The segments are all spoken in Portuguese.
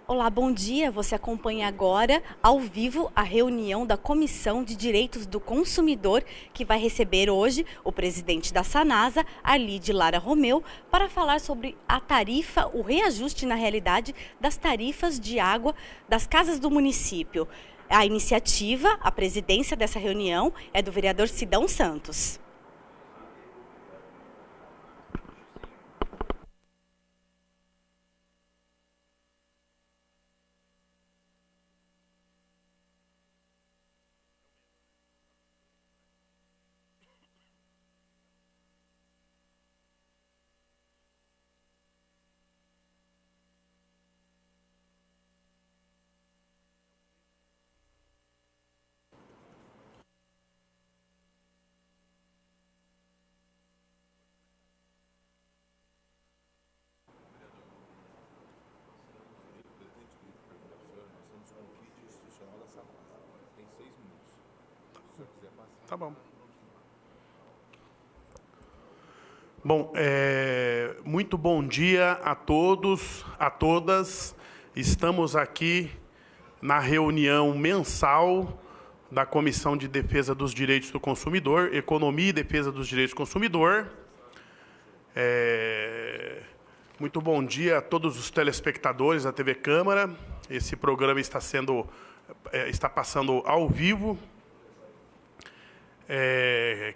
Olá, bom dia. Você acompanha agora, ao vivo, a reunião da Comissão de Direitos do Consumidor, que vai receber hoje o presidente da Sanasa, Arlide Lara Romeu, para falar sobre a tarifa, o reajuste, na realidade, das tarifas de água das casas do município. A iniciativa, a presidência dessa reunião, é do vereador Sidão Santos. Tá bom. Bom, muito bom dia a todos, a todas. Estamos aqui na reunião mensal da Comissão de Defesa dos Direitos do Consumidor, Economia e Defesa dos Direitos do Consumidor. Muito bom dia a todos os telespectadores da TV Câmara. Esse programa está passando ao vivo.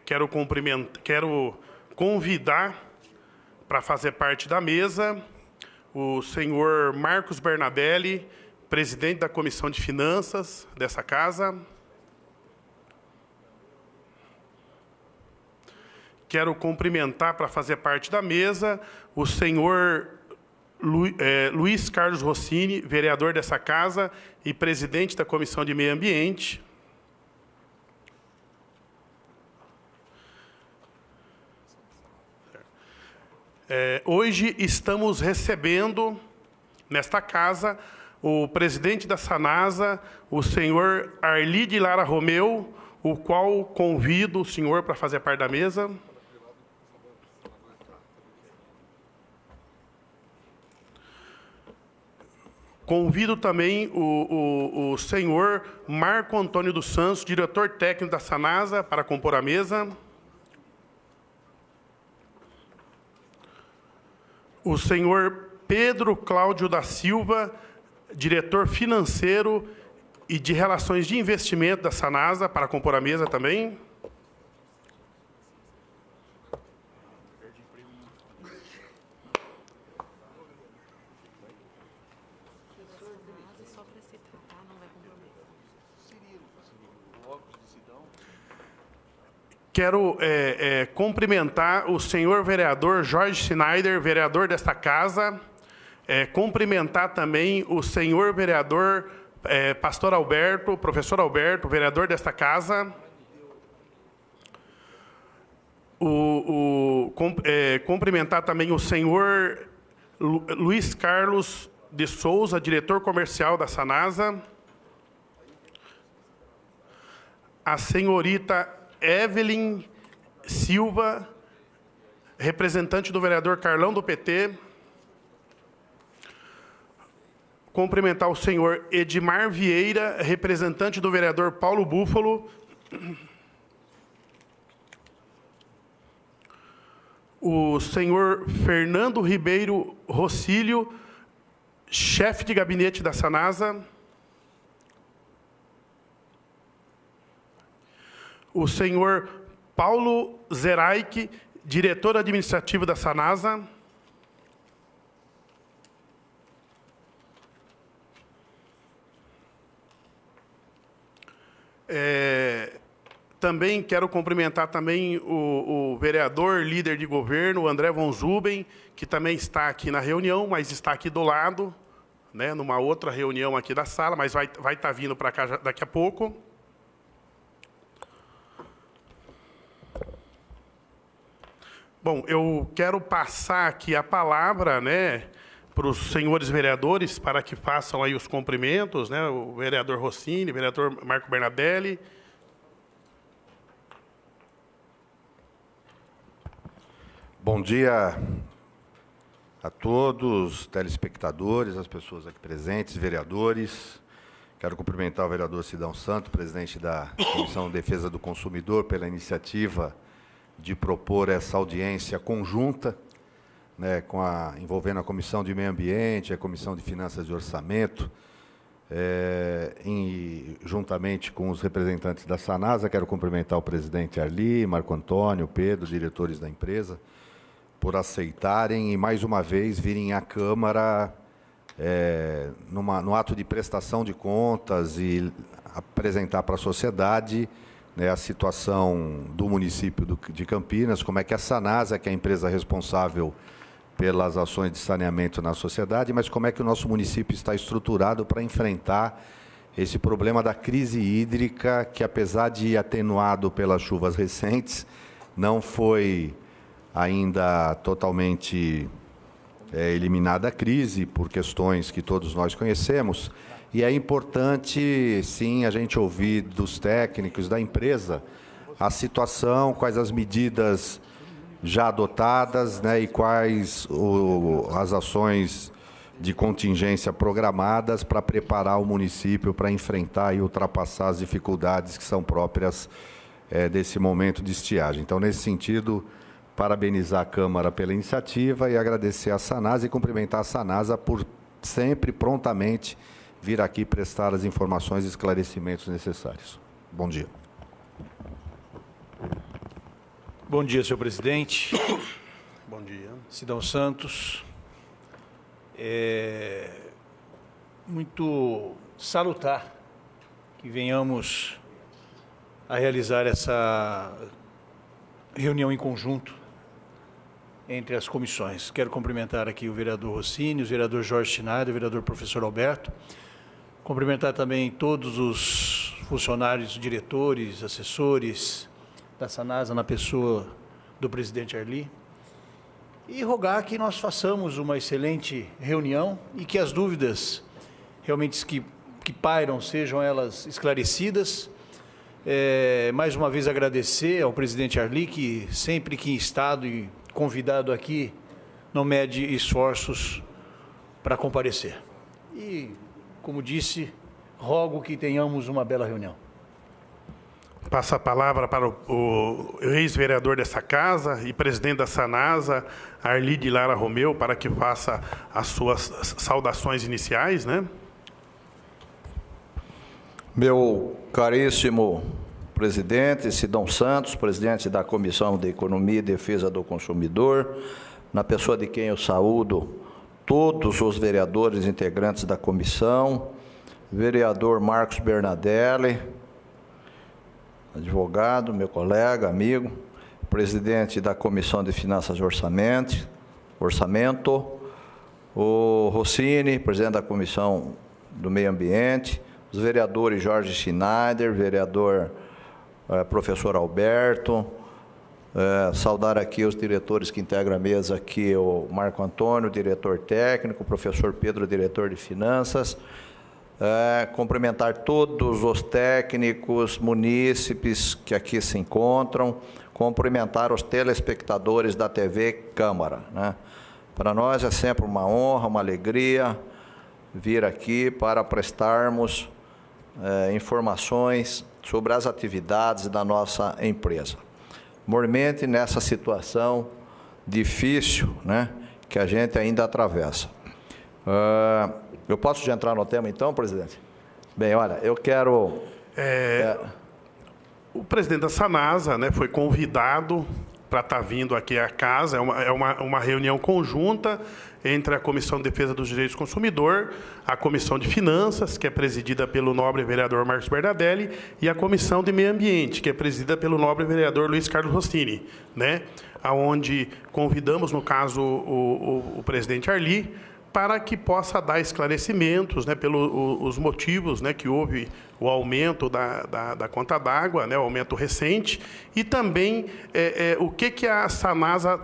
Quero convidar para fazer parte da mesa o senhor Marcos Bernabelli, presidente da Comissão de Finanças dessa casa. Quero cumprimentar para fazer parte da mesa o senhor Luiz Carlos Rossini, vereador dessa casa e presidente da Comissão de Meio Ambiente. Hoje estamos recebendo, nesta casa, o presidente da Sanasa, o senhor Arlide Lara Romeu, o qual convido o senhor para fazer parte da mesa. Convido também o senhor Marco Antônio dos Santos, diretor técnico da Sanasa, para compor a mesa. O senhor Pedro Cláudio da Silva, diretor financeiro e de relações de investimento da Sanasa, para compor a mesa também. Quero cumprimentar o senhor vereador Jorge Schneider, vereador desta casa. Cumprimentar também o senhor vereador pastor Alberto, professor Alberto, vereador desta casa. Cumprimentar também o senhor Luiz Carlos de Souza, diretor comercial da Sanasa. A senhorita Evelyn Silva, representante do vereador Carlão do PT. Cumprimentar o senhor Edmar Vieira, representante do vereador Paulo Búfalo. O senhor Fernando Ribeiro Rossílio, chefe de gabinete da Sanasa. O senhor Paulo Zeraich, diretor administrativo da Sanasa. Também quero cumprimentar também o vereador, líder de governo, André von Zuben, que também está aqui na reunião, mas está aqui do lado, né, numa outra reunião aqui da sala, mas vai estar vindo para cá daqui a pouco. Bom, eu quero passar aqui a palavra, né, para os senhores vereadores, para que façam aí os cumprimentos, né, o vereador Rossini, o vereador Marco Bernabelli. Bom dia a todos, telespectadores, as pessoas aqui presentes, vereadores. Quero cumprimentar o vereador Sidão Santos, presidente da Comissão de Defesa do Consumidor, pela iniciativa de propor essa audiência conjunta, né, envolvendo a Comissão de Meio Ambiente, a Comissão de Finanças e Orçamento, juntamente com os representantes da Sanasa. Quero cumprimentar o presidente Arli, Marco Antônio, Pedro, diretores da empresa, por aceitarem e, mais uma vez, virem à Câmara no ato de prestação de contas e apresentar para a sociedade, né, a situação do município de Campinas, como é que a Sanasa, que é a empresa responsável pelas ações de saneamento na sociedade, mas como é que o nosso município está estruturado para enfrentar esse problema da crise hídrica, que, apesar de atenuado pelas chuvas recentes, não foi ainda totalmente eliminada a crise, por questões que todos nós conhecemos. E é importante, sim, a gente ouvir dos técnicos da empresa a situação, quais as medidas já adotadas, né, e quais as ações de contingência programadas para preparar o município para enfrentar e ultrapassar as dificuldades que são próprias desse momento de estiagem. Então, nesse sentido, parabenizar a Câmara pela iniciativa e agradecer à Sanasa e cumprimentar a Sanasa por sempre, prontamente, vir aqui prestar as informações e esclarecimentos necessários. Bom dia. Bom dia, senhor presidente. Bom dia. Sidão Santos. É muito salutar que venhamos a realizar essa reunião em conjunto entre as comissões. Quero cumprimentar aqui o vereador Rossini, o vereador Jorge Schneider, o vereador professor Alberto. Cumprimentar também todos os funcionários, diretores, assessores da Sanasa, na pessoa do presidente Arli, e rogar que nós façamos uma excelente reunião e que as dúvidas realmente que pairam sejam elas esclarecidas. Mais uma vez agradecer ao presidente Arli, que sempre que em estado e convidado aqui não mede esforços para comparecer. E, como disse, rogo que tenhamos uma bela reunião. Passo a palavra para o ex-vereador dessa casa e presidente da Sanasa, Arli de Lara Romeu, para que faça as suas saudações iniciais, né? Meu caríssimo presidente Sidão Santos, presidente da Comissão de Economia e Defesa do Consumidor, na pessoa de quem eu saúdo todos os vereadores integrantes da comissão, vereador Marcos Bernadelli, advogado, meu colega, amigo, presidente da Comissão de Finanças e Orçamento, o Rossini, presidente da Comissão do Meio Ambiente, os vereadores Jorge Schneider, vereador professor Alberto, saudar aqui os diretores que integram a mesa aqui, o Marco Antônio, diretor técnico, o professor Pedro, diretor de Finanças, cumprimentar todos os técnicos, munícipes que aqui se encontram, cumprimentar os telespectadores da TV Câmara, né? Para nós é sempre uma honra, uma alegria vir aqui para prestarmos informações sobre as atividades da nossa empresa. Mormente nessa situação difícil, né, que a gente ainda atravessa. Eu posso já entrar no tema, então, presidente? Bem, olha, eu quero... O presidente da Sanasa, né, foi convidado para estar vindo aqui à casa. É uma reunião conjunta entre a Comissão de Defesa dos Direitos do Consumidor, a Comissão de Finanças, que é presidida pelo nobre vereador Marcos Bernadelli, e a Comissão de Meio Ambiente, que é presidida pelo nobre vereador Luiz Carlos Rossini, né, onde convidamos, no caso, o presidente Arli, para que possa dar esclarecimentos, né, pelos motivos, né, que houve o aumento da conta d'água, né, o aumento recente, e também o que a Sanasa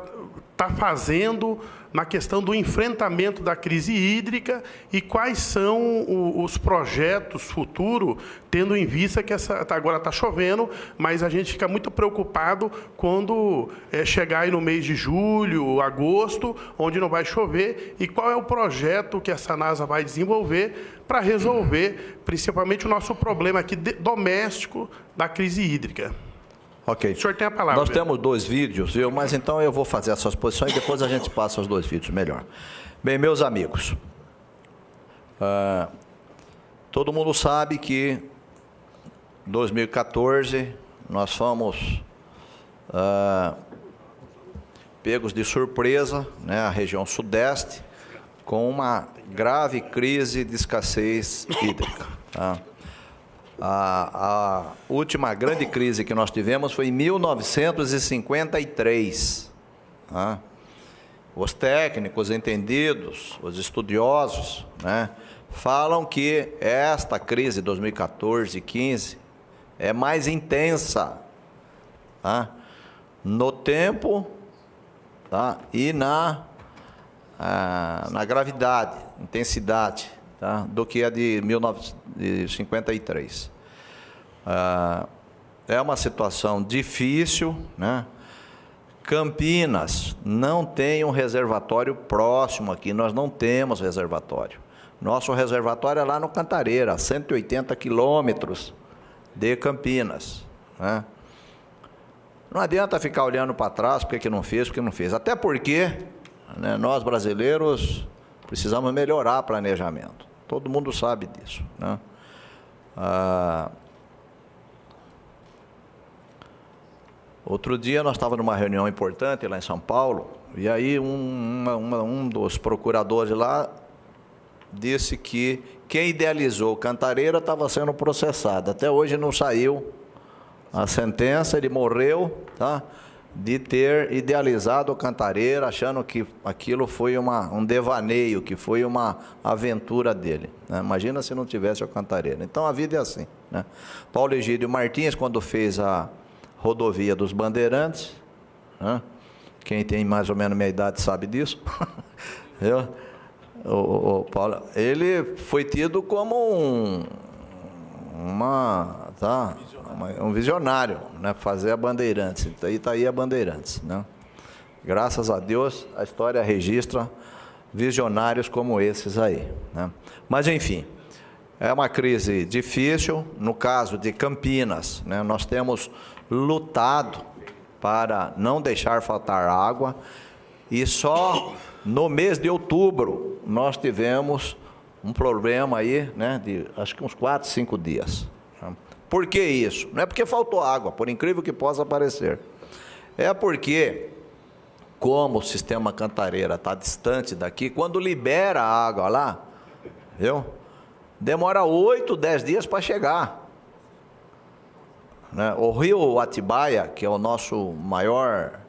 está fazendo na questão do enfrentamento da crise hídrica e quais são os projetos futuros, tendo em vista que agora está chovendo, mas a gente fica muito preocupado quando chegar aí no mês de julho, agosto, onde não vai chover, e qual é o projeto que a Sanasa vai desenvolver para resolver, principalmente, o nosso problema aqui doméstico da crise hídrica. Ok. O senhor tem a palavra. Nós temos 2 vídeos, viu? Mas então eu vou fazer essas posições e depois a gente passa os 2 vídeos melhor. Bem, meus amigos, todo mundo sabe que em 2014 nós fomos pegos de surpresa, né, a região sudeste, com uma grave crise de escassez hídrica. Tá? A última grande crise que nós tivemos foi em 1953. Tá? Os técnicos entendidos, os estudiosos, né, falam que esta crise de 2014 e 15 é mais intensa, tá, no tempo, tá, e na gravidade, intensidade, tá, do que a de 1953. É uma situação difícil, né? Campinas não tem um reservatório próximo aqui, nós não temos reservatório. Nosso reservatório é lá no Cantareira, a 180 quilômetros de Campinas, né? Não adianta ficar olhando para trás, porque que não fez, porque não fez. Até porque, né, nós brasileiros precisamos melhorar o planejamento. Todo mundo sabe disso, né? Outro dia nós estávamos numa reunião importante lá em São Paulo, e aí um dos procuradores lá disse que quem idealizou o Cantareira estava sendo processado. Até hoje não saiu a sentença, ele morreu, tá, de ter idealizado o Cantareira, achando que aquilo foi um devaneio, que foi uma aventura dele, né? Imagina se não tivesse o Cantareira. Então a vida é assim, né? Paulo Egídio Martins, quando fez a rodovia dos Bandeirantes, né? Quem tem mais ou menos minha idade sabe disso. O Paulo, ele foi tido como um visionário, né? Fazer a Bandeirantes. Então, está aí a Bandeirantes, né? Graças a Deus, a história registra visionários como esses aí, né? Mas, enfim, é uma crise difícil. No caso de Campinas, né, nós temos lutado para não deixar faltar água, e só no mês de outubro nós tivemos um problema aí, né, de acho que uns 4, 5 dias. Por que isso? Não é porque faltou água, por incrível que possa parecer. É porque, como o sistema Cantareira está distante daqui, quando libera a água lá, viu, demora 8, 10 dias para chegar. Né? O rio Atibaia, que é o nosso maior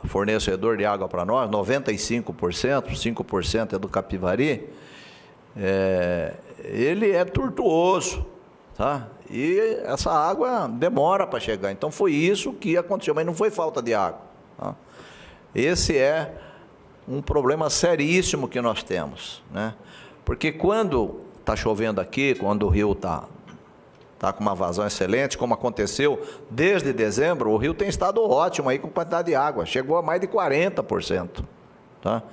fornecedor de água para nós, 95%, 5% é do Capivari, ele é tortuoso, tá? E essa água demora para chegar. Então foi isso que aconteceu, mas não foi falta de água, tá? Esse é um problema seríssimo que nós temos, né? Porque quando está chovendo aqui, quando o rio está com uma vazão excelente, como aconteceu desde dezembro, o rio tem estado ótimo aí com quantidade de água, chegou a mais de 40%, tá?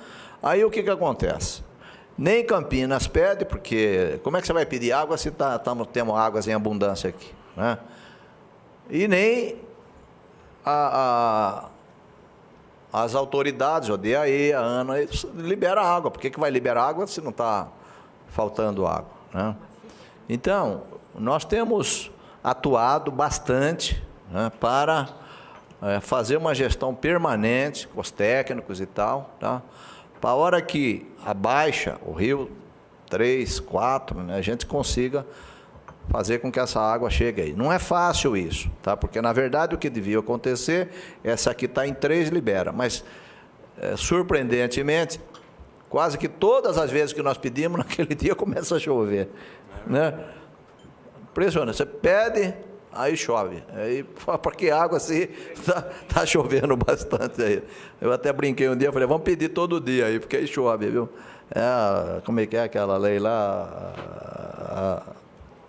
Aí o que acontece? Nem Campinas pede, porque como é que você vai pedir água se temos águas em abundância aqui, né? E nem as autoridades, o DAE, a ANA, libera água. Por que vai liberar água se não está faltando água, né? Então, nós temos atuado bastante, né, para fazer uma gestão permanente com os técnicos e tal, tá? Para a hora que abaixa o rio 3, 4, né, a gente consiga fazer com que essa água chegue aí. Não é fácil isso, tá? Porque na verdade o que devia acontecer, essa aqui está em 3, libera, mas surpreendentemente, quase que todas as vezes que nós pedimos, naquele dia começa a chover, né? Impressionante, você pede, aí chove. Aí, porque água assim, tá chovendo bastante aí. Eu até brinquei um dia, falei, vamos pedir todo dia aí, porque aí chove, viu? Como é que é aquela lei lá?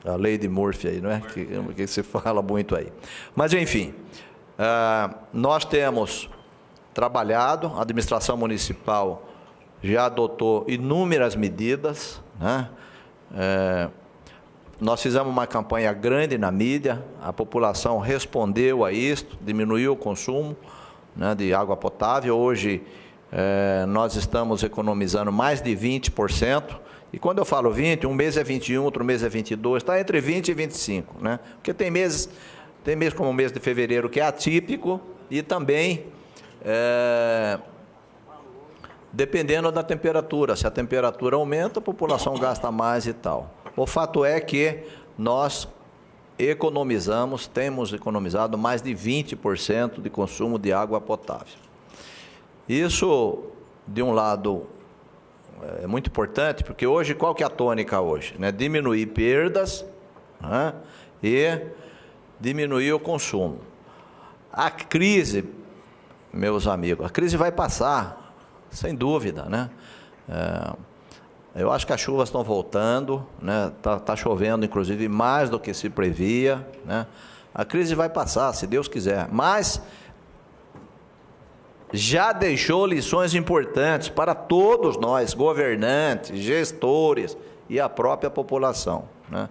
A lei de Murphy aí, não é? Que se fala muito aí. Mas, enfim, nós temos trabalhado, a administração municipal já adotou inúmeras medidas, né? Nós fizemos uma campanha grande na mídia, a população respondeu a isto, diminuiu o consumo, né, de água potável. Hoje, nós estamos economizando mais de 20%, e quando eu falo 20, um mês é 21, outro mês é 22, está entre 20 e 25, né? Porque tem mês como o mês de fevereiro que é atípico, e também dependendo da temperatura, se a temperatura aumenta, a população gasta mais e tal. O fato é que nós temos economizado mais de 20% de consumo de água potável. Isso, de um lado, é muito importante, porque hoje, qual que é a tônica hoje? Né? Diminuir perdas, né? E diminuir o consumo. A crise, meus amigos, a crise vai passar, sem dúvida, né? Eu acho que as chuvas estão voltando, né? Tá chovendo, inclusive, mais do que se previa, né? A crise vai passar, se Deus quiser, mas já deixou lições importantes para todos nós, governantes, gestores e a própria população, né?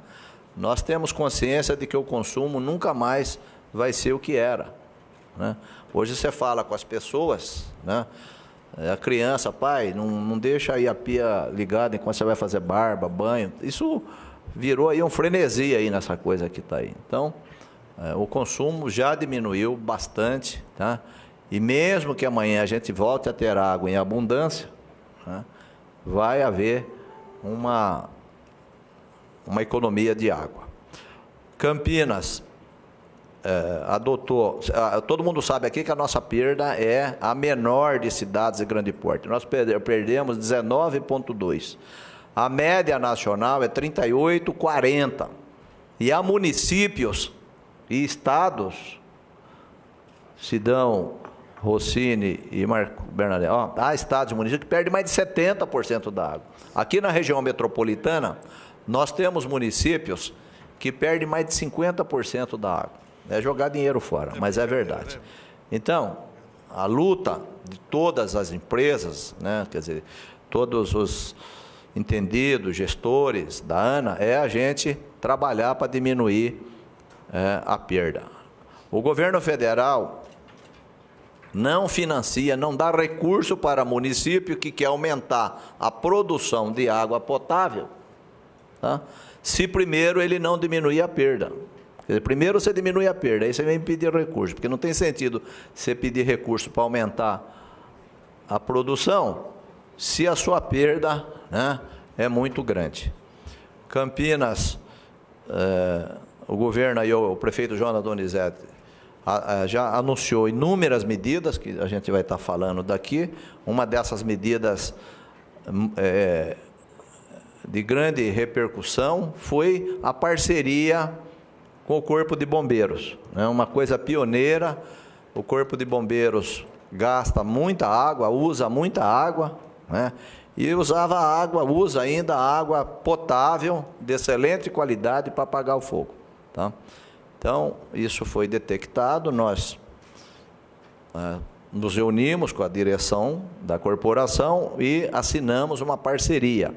Nós temos consciência de que o consumo nunca mais vai ser o que era, né? Hoje você fala com as pessoas, né? A criança, pai, não deixa aí a pia ligada enquanto você vai fazer barba, banho. Isso virou aí um frenesi aí nessa coisa que está aí. Então, o consumo já diminuiu bastante, tá? E mesmo que amanhã a gente volte a ter água em abundância, né, vai haver uma economia de água. Campinas adotou, todo mundo sabe aqui que a nossa perda é a menor de cidades de grande porte. Nós perdemos 19,2. A média nacional é 38,40. E há municípios e estados, Sidão, Rossini e Marco Bernadette, há estados e municípios que perdem mais de 70% da água. Aqui na região metropolitana, nós temos municípios que perdem mais de 50% da água. É jogar dinheiro fora, mas é verdade. Então, a luta de todas as empresas, né, quer dizer, todos os entendidos, gestores da ANA, é a gente trabalhar para diminuir a perda. O governo federal não financia, não dá recurso para município que quer aumentar a produção de água potável, tá? Se primeiro ele não diminuir a perda. Quer dizer, primeiro você diminui a perda, aí você vem pedir recurso, porque não tem sentido você pedir recurso para aumentar a produção se a sua perda, né, é muito grande. Campinas, o governo aí, o prefeito Jonas Donizete, já anunciou inúmeras medidas que a gente vai estar falando daqui. Uma dessas medidas de grande repercussão foi a parceria com o Corpo de Bombeiros, né? Uma coisa pioneira. O Corpo de Bombeiros gasta muita água, usa muita água, né? E usa ainda água potável, de excelente qualidade, para apagar o fogo, tá? Então, isso foi detectado, nós nos reunimos com a direção da corporação e assinamos uma parceria.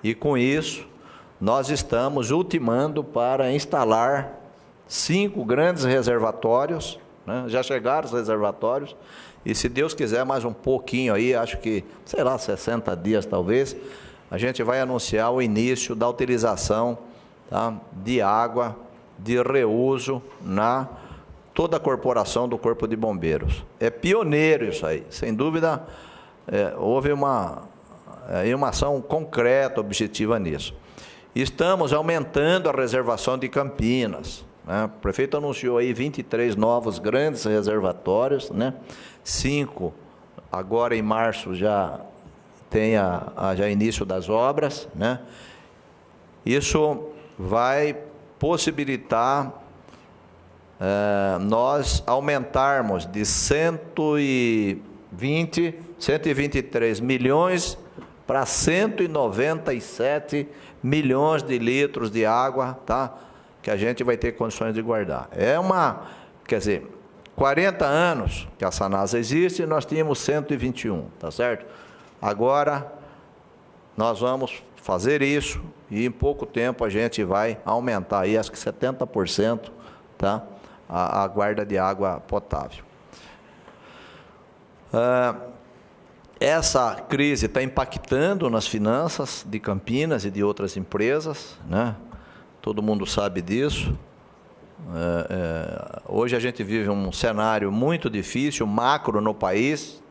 E com isso, nós estamos ultimando para instalar 5 grandes reservatórios, né? Já chegaram os reservatórios, e se Deus quiser mais um pouquinho aí, acho que, sei lá, 60 dias talvez, a gente vai anunciar o início da utilização, tá, de água de reuso na toda a corporação do Corpo de Bombeiros. É pioneiro isso aí, sem dúvida. Houve uma ação concreta, objetiva nisso. Estamos aumentando a reservação de Campinas, né? O prefeito anunciou aí 23 novos grandes reservatórios, né? 5 agora em março já tem já início das obras, né? Isso vai possibilitar nós aumentarmos de 123 milhões para 197 milhões de litros de água, tá? Que a gente vai ter condições de guardar. Quer dizer, 40 anos que a Sanasa existe, nós tínhamos 121, tá certo? Agora, nós vamos fazer isso e em pouco tempo a gente vai aumentar aí, acho que 70%, tá? A guarda de água potável. Essa crise está impactando nas finanças de Campinas e de outras empresas, né? Todo mundo sabe disso. Hoje a gente vive um cenário muito difícil, macro no país,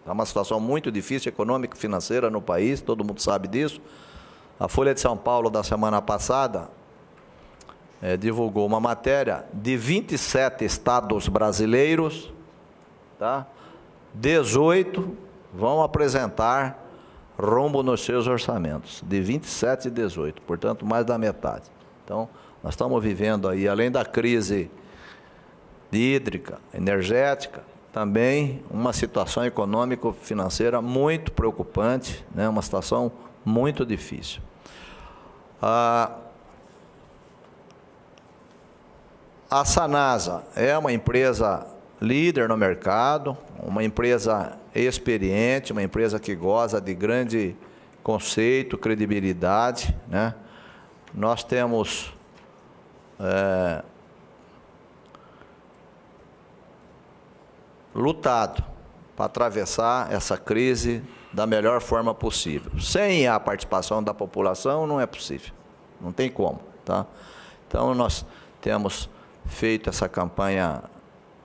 é uma situação muito difícil, econômica e financeira no país, todo mundo sabe disso. A Folha de São Paulo, da semana passada, divulgou uma matéria de 27 estados brasileiros, tá? 18 vão apresentar rombo nos seus orçamentos, de 27 e 18, portanto, mais da metade. Então, nós estamos vivendo aí, além da crise hídrica, energética, também uma situação econômico-financeira muito preocupante, né? Uma situação muito difícil. A Sanasa é uma empresa líder no mercado, uma empresa experiente, uma empresa que goza de grande conceito, credibilidade, né? Nós temos lutado para atravessar essa crise da melhor forma possível. Sem a participação da população não é possível, não tem como, tá? Então nós temos feito essa campanha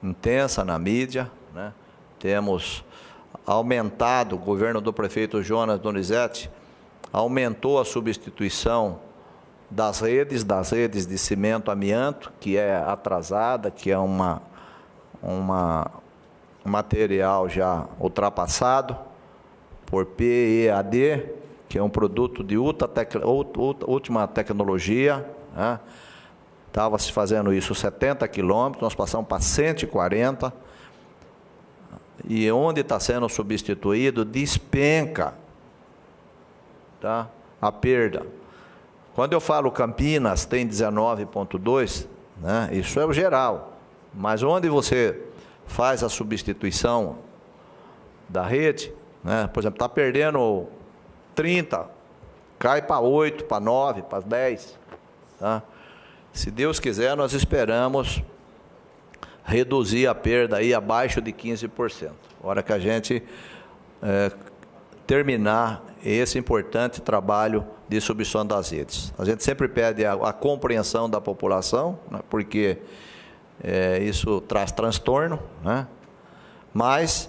intensa na mídia, né? Temos aumentado, o governo do prefeito Jonas Donizete aumentou a substituição das redes de cimento amianto, que é atrasada, que é um material já ultrapassado, por PEAD, que é um produto de última tecnologia, né? Estava se fazendo isso 70 quilômetros, nós passamos para 140, e onde está sendo substituído, despenca, tá? A perda. Quando eu falo Campinas tem 19,2, né? Isso é o geral, mas onde você faz a substituição da rede, né? Por exemplo, está perdendo 30, cai para 8, para 9, para 10, tá? Se Deus quiser, nós esperamos reduzir a perda aí abaixo de 15%. A hora que a gente terminar esse importante trabalho de substituição das redes. A gente sempre pede a compreensão da população, né, porque isso traz transtorno, né? Mas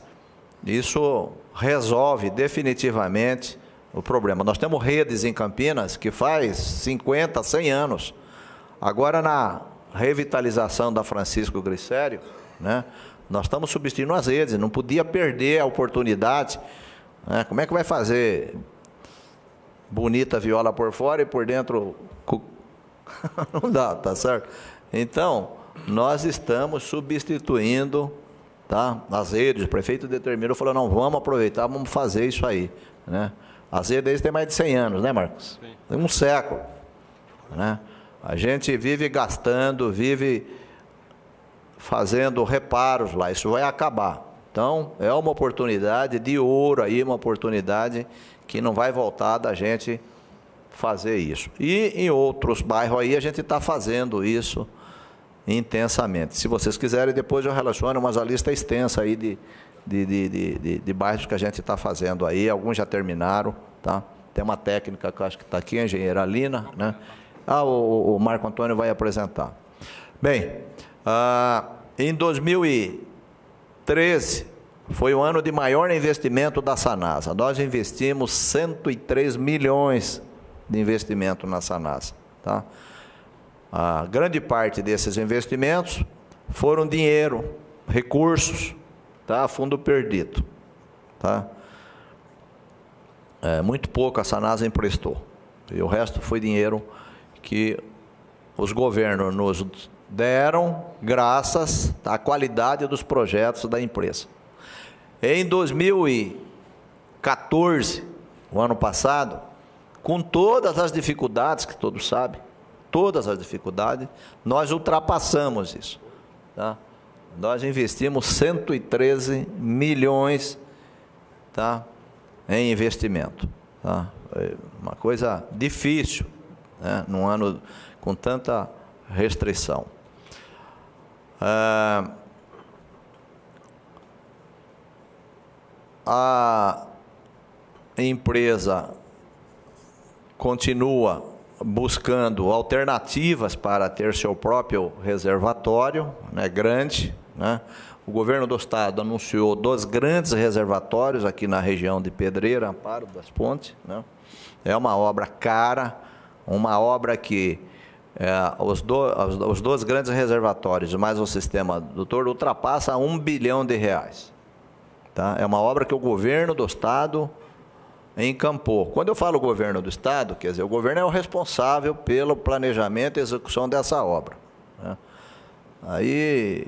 isso resolve definitivamente o problema. Nós temos redes em Campinas que faz 50, 100 anos. Agora, na revitalização da Francisco Glicério, né, nós estamos substituindo as redes, não podia perder a oportunidade, né? Como é que vai fazer bonita viola por fora e por dentro não dá, tá certo? Então, nós estamos substituindo, tá, as redes. O prefeito determinou, falou, não, vamos aproveitar, vamos fazer isso aí, né? As redes têm mais de 100 anos, né, Marcos? Sim. Tem um século, né? A gente vive gastando, vive fazendo reparos lá, isso vai acabar. Então, é uma oportunidade de ouro aí, uma oportunidade que não vai voltar da gente fazer isso. E em outros bairros aí a gente está fazendo isso intensamente. Se vocês quiserem, depois eu relaciono, mas a lista é extensa aí de bairros que a gente está fazendo aí, alguns já terminaram, tá? Tem uma técnica que eu acho que está aqui, a engenheira Lina, né? O Marco Antônio vai apresentar. Bem, em 2013, foi o ano de maior investimento da Sanasa. Nós investimos 103 milhões de investimento na Sanasa, tá? A grande parte desses investimentos foram dinheiro, recursos, tá? Fundo perdido, tá? Muito pouco a Sanasa emprestou, e o resto foi dinheiro que os governos nos deram graças à qualidade dos projetos da empresa. Em 2014, o ano passado, com todas as dificuldades que todos sabem, todas as dificuldades, nós ultrapassamos isso. Tá? Nós investimos 113 milhões, tá, em investimento. Tá? É uma coisa difícil, né, num ano com tanta restrição. A empresa continua buscando alternativas para ter seu próprio reservatório, né, grande, né? O governo do estado anunciou 2 grandes reservatórios aqui na região de Pedreira, Amparo das Pontes, né? É uma obra cara, uma obra que os 2 grandes reservatórios mais o sistema adutor ultrapassa R$1 bilhão. Tá? É uma obra que o governo do estado encampou. Quando eu falo governo do estado, quer dizer, o governo é o responsável pelo planejamento e execução dessa obra, né? Aí,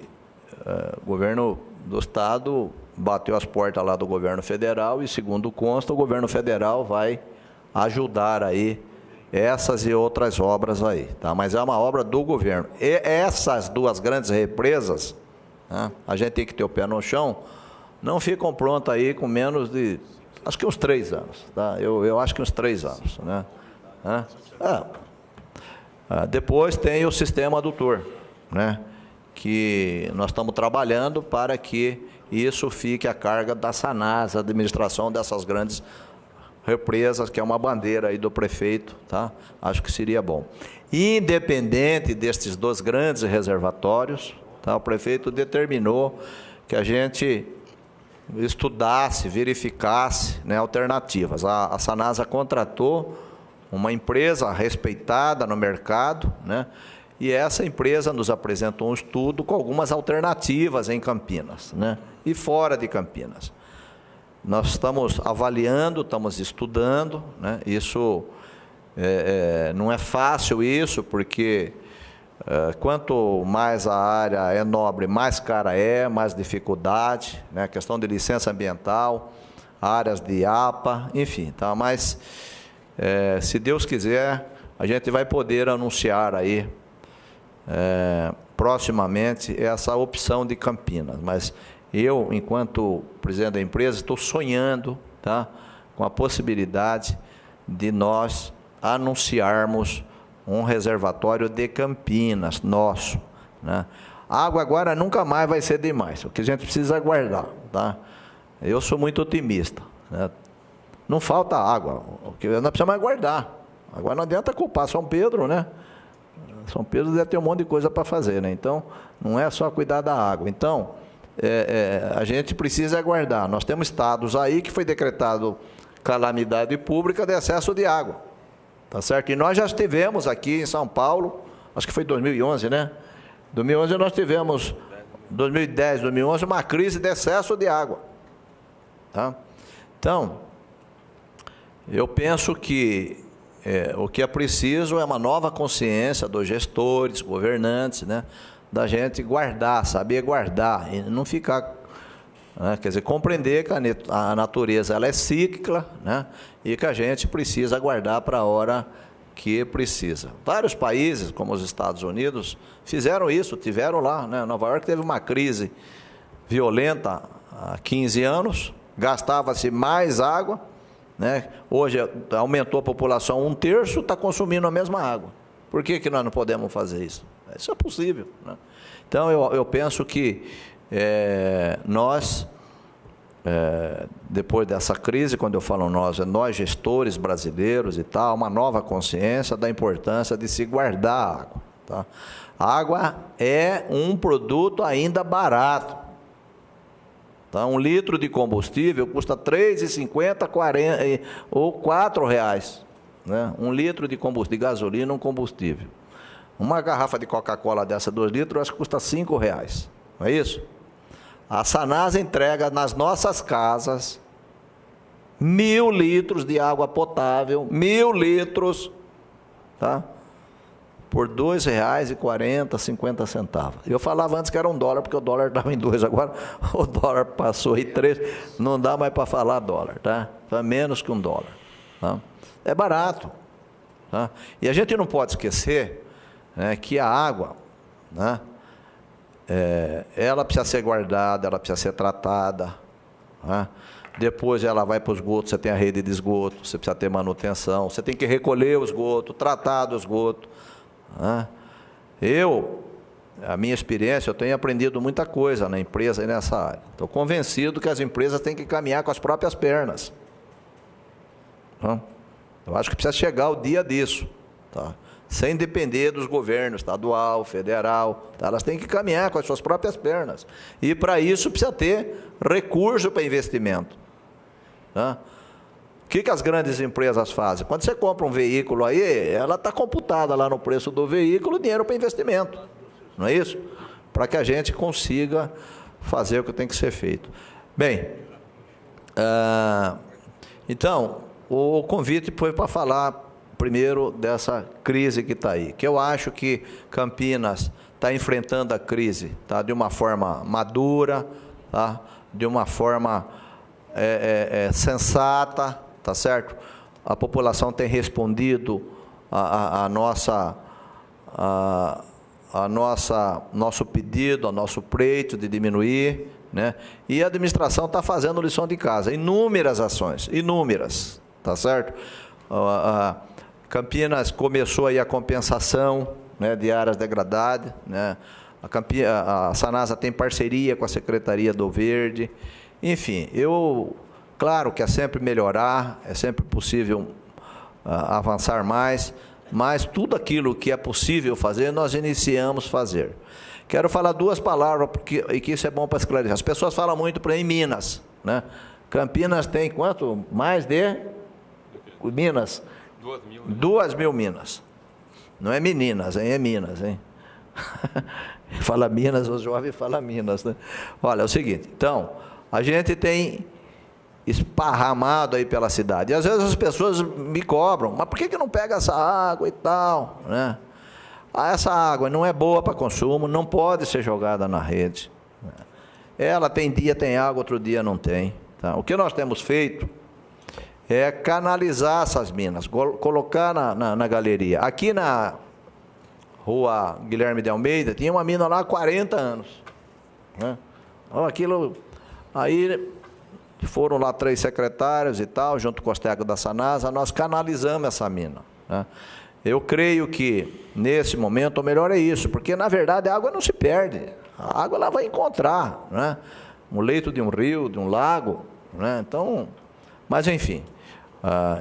o governo do estado bateu as portas lá do governo federal e, segundo consta, o governo federal vai ajudar aí essas e outras obras aí, tá? Mas é uma obra do governo. E essas 2 grandes represas, né, a gente tem que ter o pé no chão, não ficam prontas aí com menos de, acho que uns 3 anos, tá? Eu acho que uns 3 anos, né? Depois tem o sistema adutor, né? Que nós estamos trabalhando para que isso fique a carga da Sanasa, a administração dessas grandes represas, que é uma bandeira aí do prefeito, tá? Acho que seria bom. Independente destes 2 grandes reservatórios, tá? O prefeito determinou que a gente estudasse, verificasse, né, alternativas. A Sanasa contratou uma empresa respeitada no mercado, né? E essa empresa nos apresentou um estudo com algumas alternativas em Campinas, né? E fora de Campinas. Nós estamos avaliando, estamos estudando, né? Isso não é fácil isso, porque quanto mais a área é nobre, mais cara é, mais dificuldade, né? Questão de licença ambiental, áreas de APA, enfim, tá? Mas se Deus quiser, a gente vai poder anunciar aí proximamente essa opção de Campinas. Mas eu, enquanto presidente da empresa, estou sonhando, tá, com a possibilidade de nós anunciarmos um reservatório de Campinas, nosso, né? A água agora nunca mais vai ser demais, o que a gente precisa aguardar, tá? Eu sou muito otimista, né? Não falta água, o que nós precisamos aguardar. Agora não adianta culpar São Pedro, né? São Pedro deve ter um monte de coisa para fazer, né? Então, não é só cuidar da água. Então, a gente precisa aguardar. Nós temos estados aí que foi decretado calamidade pública de excesso de água, tá certo? E nós já tivemos aqui em São Paulo, acho que foi 2011, né? 2011 nós tivemos, 2010, 2011, uma crise de excesso de água, tá? Então, eu penso que o que é preciso é uma nova consciência dos gestores, governantes, né? Da gente guardar, saber guardar, e não ficar, né? Quer dizer, compreender que a natureza ela é cíclica, né? E que a gente precisa guardar para a hora que precisa. Vários países, como os Estados Unidos, fizeram isso, tiveram lá, né? Nova York teve uma crise violenta há 15 anos, gastava-se mais água, né? Hoje aumentou a população 1/3, está consumindo a mesma água. Por que nós não podemos fazer isso? Isso é possível, né? Então, eu penso que nós, depois dessa crise, quando eu falo nós gestores brasileiros e tal, uma nova consciência da importância de se guardar a água, tá? A água é um produto ainda barato. Tá? 1 litro de combustível custa R$ 3,50, 40 ou R$ 4,00, né? 1 litro de combustível, de gasolina, um combustível. Uma garrafa de Coca-Cola dessa, 2 litros, acho que custa R$ 5,00, não é isso? A Sanasa entrega nas nossas casas 1.000 litros de água potável, 1.000 litros, tá? por R$ 2,40, Eu falava antes que era $1, porque o dólar estava em 2, agora o dólar passou em 3, não dá mais para falar dólar, tá? Tá menos que $1, tá? É barato, tá? E a gente não pode esquecer, né, que a água, né, ela precisa ser guardada, ela precisa ser tratada, tá? Depois ela vai para o esgoto, você tem a rede de esgoto, você precisa ter manutenção, você tem que recolher o esgoto, tratar do esgoto. A minha experiência, eu tenho aprendido muita coisa na empresa e nessa área. Estou convencido que as empresas têm que caminhar com as próprias pernas. Eu acho que precisa chegar o dia disso, tá? Sem depender dos governos, estadual, federal, tá? Elas têm que caminhar com as suas próprias pernas. E para isso precisa ter recurso para investimento. Tá? O que as grandes empresas fazem? Quando você compra um veículo aí, ela está computada lá no preço do veículo, dinheiro para investimento. Não é isso? Para que a gente consiga fazer o que tem que ser feito. Bem, então, o convite foi para falar primeiro dessa crise que está aí, que eu acho que Campinas está enfrentando a crise, tá, de uma forma madura, tá, de uma forma sensata, tá certo? A população tem respondido nosso pedido, ao nosso pleito de diminuir, né? E a administração está fazendo lição de casa, inúmeras ações, inúmeras, tá certo? Campinas começou aí a compensação, né, de áreas degradadas, né? A Sanasa tem parceria com a Secretaria do Verde. Enfim, claro que é sempre melhorar, é sempre possível avançar mais, mas tudo aquilo que é possível fazer, nós iniciamos fazer. Quero falar duas palavras, e que isso é bom para esclarecer. As pessoas falam muito para em Minas, né? Campinas tem quanto? Mais de? Minas? 2.000 minas. Não é meninas, hein? É Minas, hein? Fala Minas, os jovens falam Minas, né? Olha, é o seguinte, então, a gente tem esparramado aí pela cidade. E às vezes as pessoas me cobram, mas por que não pega essa água e tal, né? Essa água não é boa para consumo, não pode ser jogada na rede. Ela tem dia, tem água, outro dia não tem. Tá? O que nós temos feito é canalizar essas minas, colocar na galeria. Aqui na rua Guilherme de Almeida, tinha uma mina lá há 40 anos. Né? Aquilo, aí foram lá 3 secretários e tal, junto com os técnicos da Sanasa, nós canalizamos essa mina. Né? Eu creio que, nesse momento, o melhor é isso, porque, na verdade, a água não se perde. A água ela vai encontrar, né? No leito de um rio, de um lago, né? Então, mas, enfim.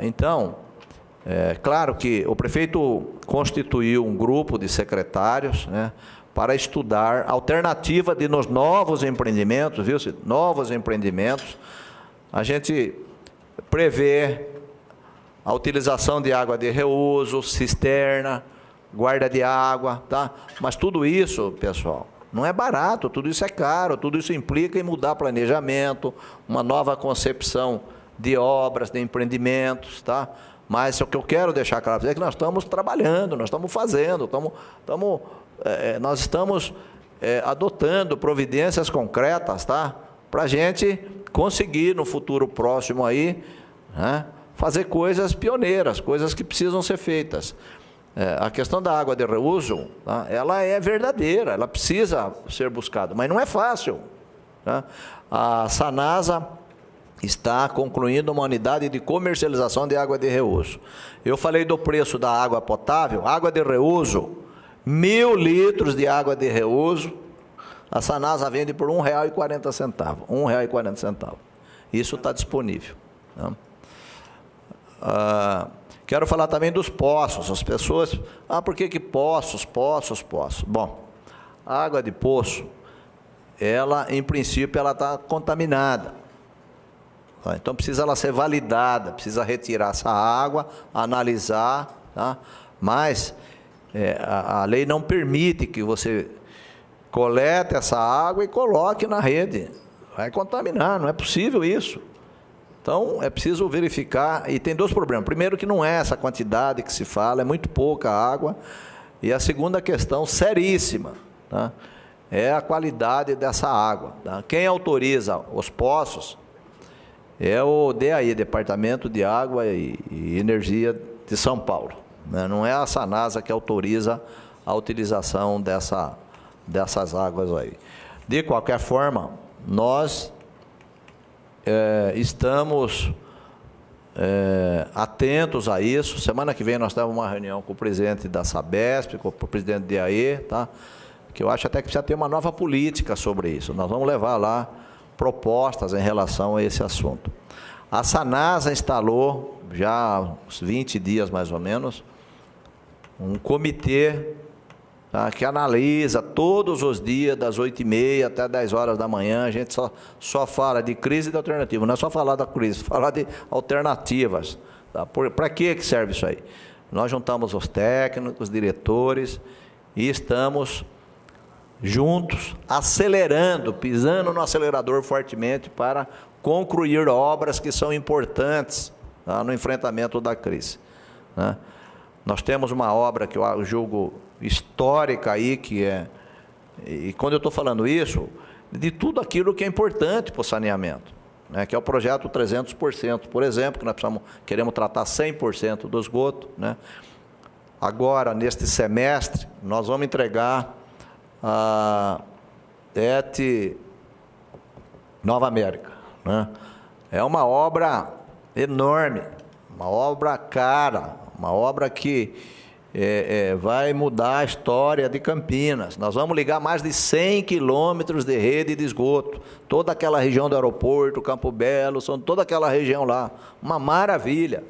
Então, claro que o prefeito constituiu um grupo de secretários, né, para estudar alternativa de nos novos empreendimentos, viu? Novos empreendimentos. A gente prevê a utilização de água de reuso, cisterna, guarda de água, tá? Mas tudo isso, pessoal, não é barato, tudo isso é caro, tudo isso implica em mudar planejamento, uma nova concepção de obras, de empreendimentos, tá? Mas o que eu quero deixar claro é que nós estamos trabalhando, nós estamos fazendo, nós estamos adotando providências concretas, tá? Para a gente conseguir no futuro próximo aí, né, fazer coisas pioneiras, coisas que precisam ser feitas. A questão da água de reuso, tá, ela é verdadeira, ela precisa ser buscada, mas não é fácil. Tá? A Sanasa está concluindo uma unidade de comercialização de água de reuso. Eu falei do preço da água potável, água de reuso, 1.000 litros de água de reuso, a Sanasa vende por R$ 1,40. R$ 1,40. Isso está disponível. Tá? Quero falar também dos poços. As pessoas, por que poços? Bom, a água de poço, ela, em princípio, ela está contaminada. Tá? Então, precisa ela ser validada, precisa retirar essa água, analisar, tá? Mas a lei não permite que você colete essa água e coloque na rede. Vai contaminar, não é possível isso. Então, é preciso verificar, e tem 2 problemas. Primeiro, que não é essa quantidade que se fala, é muito pouca água, E a segunda questão seríssima, tá, é a qualidade dessa água. Tá? Quem autoriza os poços é o DAE, Departamento de Água e Energia de São Paulo. Né? Não é a Sanasa que autoriza a utilização dessas águas aí. De qualquer forma, nós estamos atentos a isso. Semana que vem nós temos uma reunião com o presidente da Sabesp, com o presidente do DAE, tá? Que eu acho até que precisa ter uma nova política sobre isso. Nós vamos levar lá propostas em relação a esse assunto. A Sanasa instalou, já há uns 20 dias mais ou menos, um comitê, tá, que analisa todos os dias, das 8h30 até 10 horas da manhã. A gente só fala de crise e de alternativa. Não é só falar da crise, falar de alternativas. Tá? Para que serve isso aí? Nós juntamos os técnicos, os diretores e estamos juntos, acelerando, pisando no acelerador fortemente para concluir obras que são importantes, tá, no enfrentamento da crise. Né? Nós temos uma obra que eu julgo histórica aí, que e quando eu estou falando isso, de tudo aquilo que é importante para o saneamento, né, que é o projeto 300%, por exemplo, que nós queremos tratar 100% do esgoto. Né? Agora, neste semestre, nós vamos entregar a ET Nova América. Né? É uma obra enorme, uma obra cara, uma obra que vai mudar a história de Campinas. Nós vamos ligar mais de 100 quilômetros de rede de esgoto, toda aquela região do aeroporto, Campo Belo, toda aquela região lá. Uma maravilha,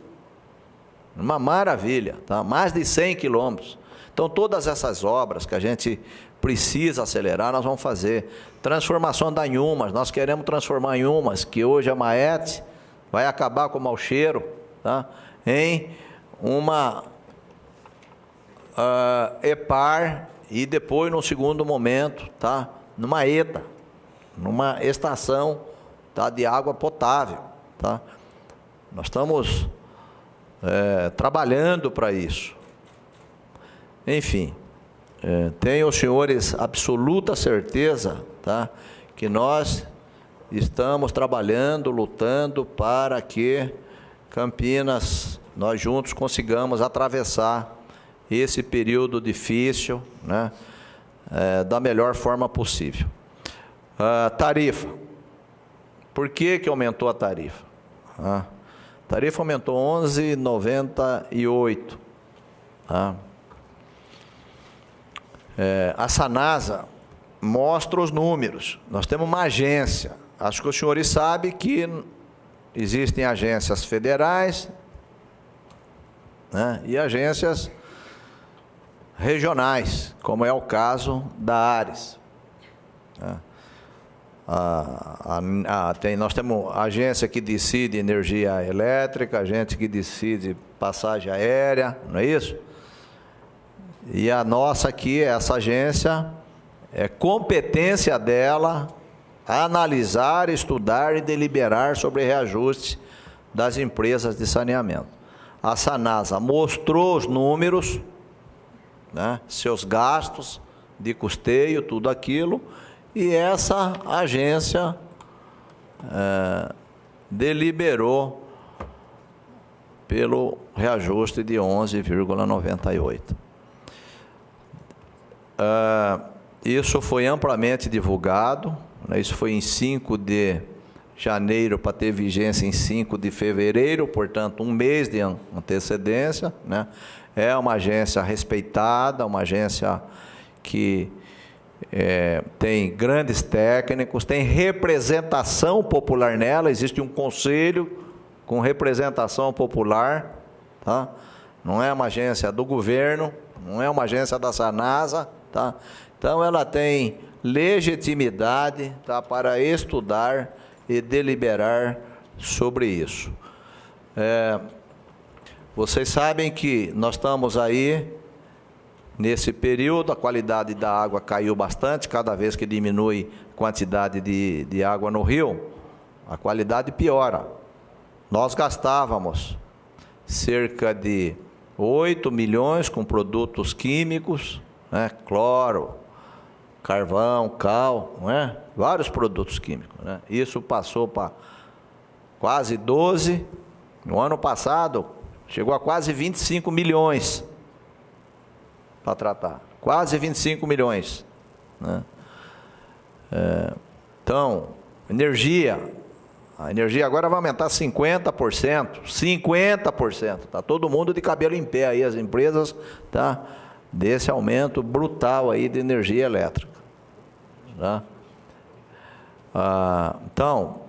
tá? Mais de 100 quilômetros. Então, todas essas obras que a gente precisa acelerar, nós vamos fazer. Transformação da Inhumas, nós queremos transformar Inhumas, que hoje a Maete vai acabar com o mau cheiro, tá, em uma EPAR, e depois, no segundo momento, tá, numa ETA, numa estação, tá, de água potável. Tá? Nós estamos trabalhando para isso. Enfim, tenho, os senhores, absoluta certeza, tá, que nós estamos trabalhando, lutando para que Campinas, nós juntos, consigamos atravessar esse período difícil, né, da melhor forma possível. Tarifa. Por que aumentou a tarifa? A tarifa aumentou 11,98. Tá? A Sanasa mostra os números. Nós temos uma agência. Acho que os senhores sabem que existem agências federais, né, e agências regionais, como é o caso da Ares. Nós temos a agência que decide energia elétrica, a gente que decide passagem aérea, não é isso? E a nossa aqui, essa agência, é competência dela analisar, estudar e deliberar sobre reajuste das empresas de saneamento. A Sanasa mostrou os números, né, seus gastos de custeio, tudo aquilo, e essa agência deliberou pelo reajuste de 11,98. Isso foi amplamente divulgado, né, isso foi em 5 de janeiro para ter vigência em 5 de fevereiro, portanto, um mês de antecedência, né? É uma agência respeitada, uma agência que tem grandes técnicos, tem representação popular nela, existe um conselho com representação popular, tá? Não é uma agência do governo, não é uma agência da Sanasa, tá? Então, ela tem legitimidade, tá, para estudar e deliberar sobre isso. Vocês sabem que nós estamos aí, nesse período, a qualidade da água caiu bastante, cada vez que diminui a quantidade de água no rio, a qualidade piora. Nós gastávamos cerca de 8 milhões com produtos químicos, né? Cloro, carvão, cal, não é? Vários produtos químicos, né? Isso passou para quase 12. No ano passado, chegou a quase 25 milhões para tratar. Quase 25 milhões. Né? Então, energia. A energia agora vai aumentar 50%. 50%. Está todo mundo de cabelo em pé aí, as empresas, tá? Desse aumento brutal aí de energia elétrica. Tá? Então,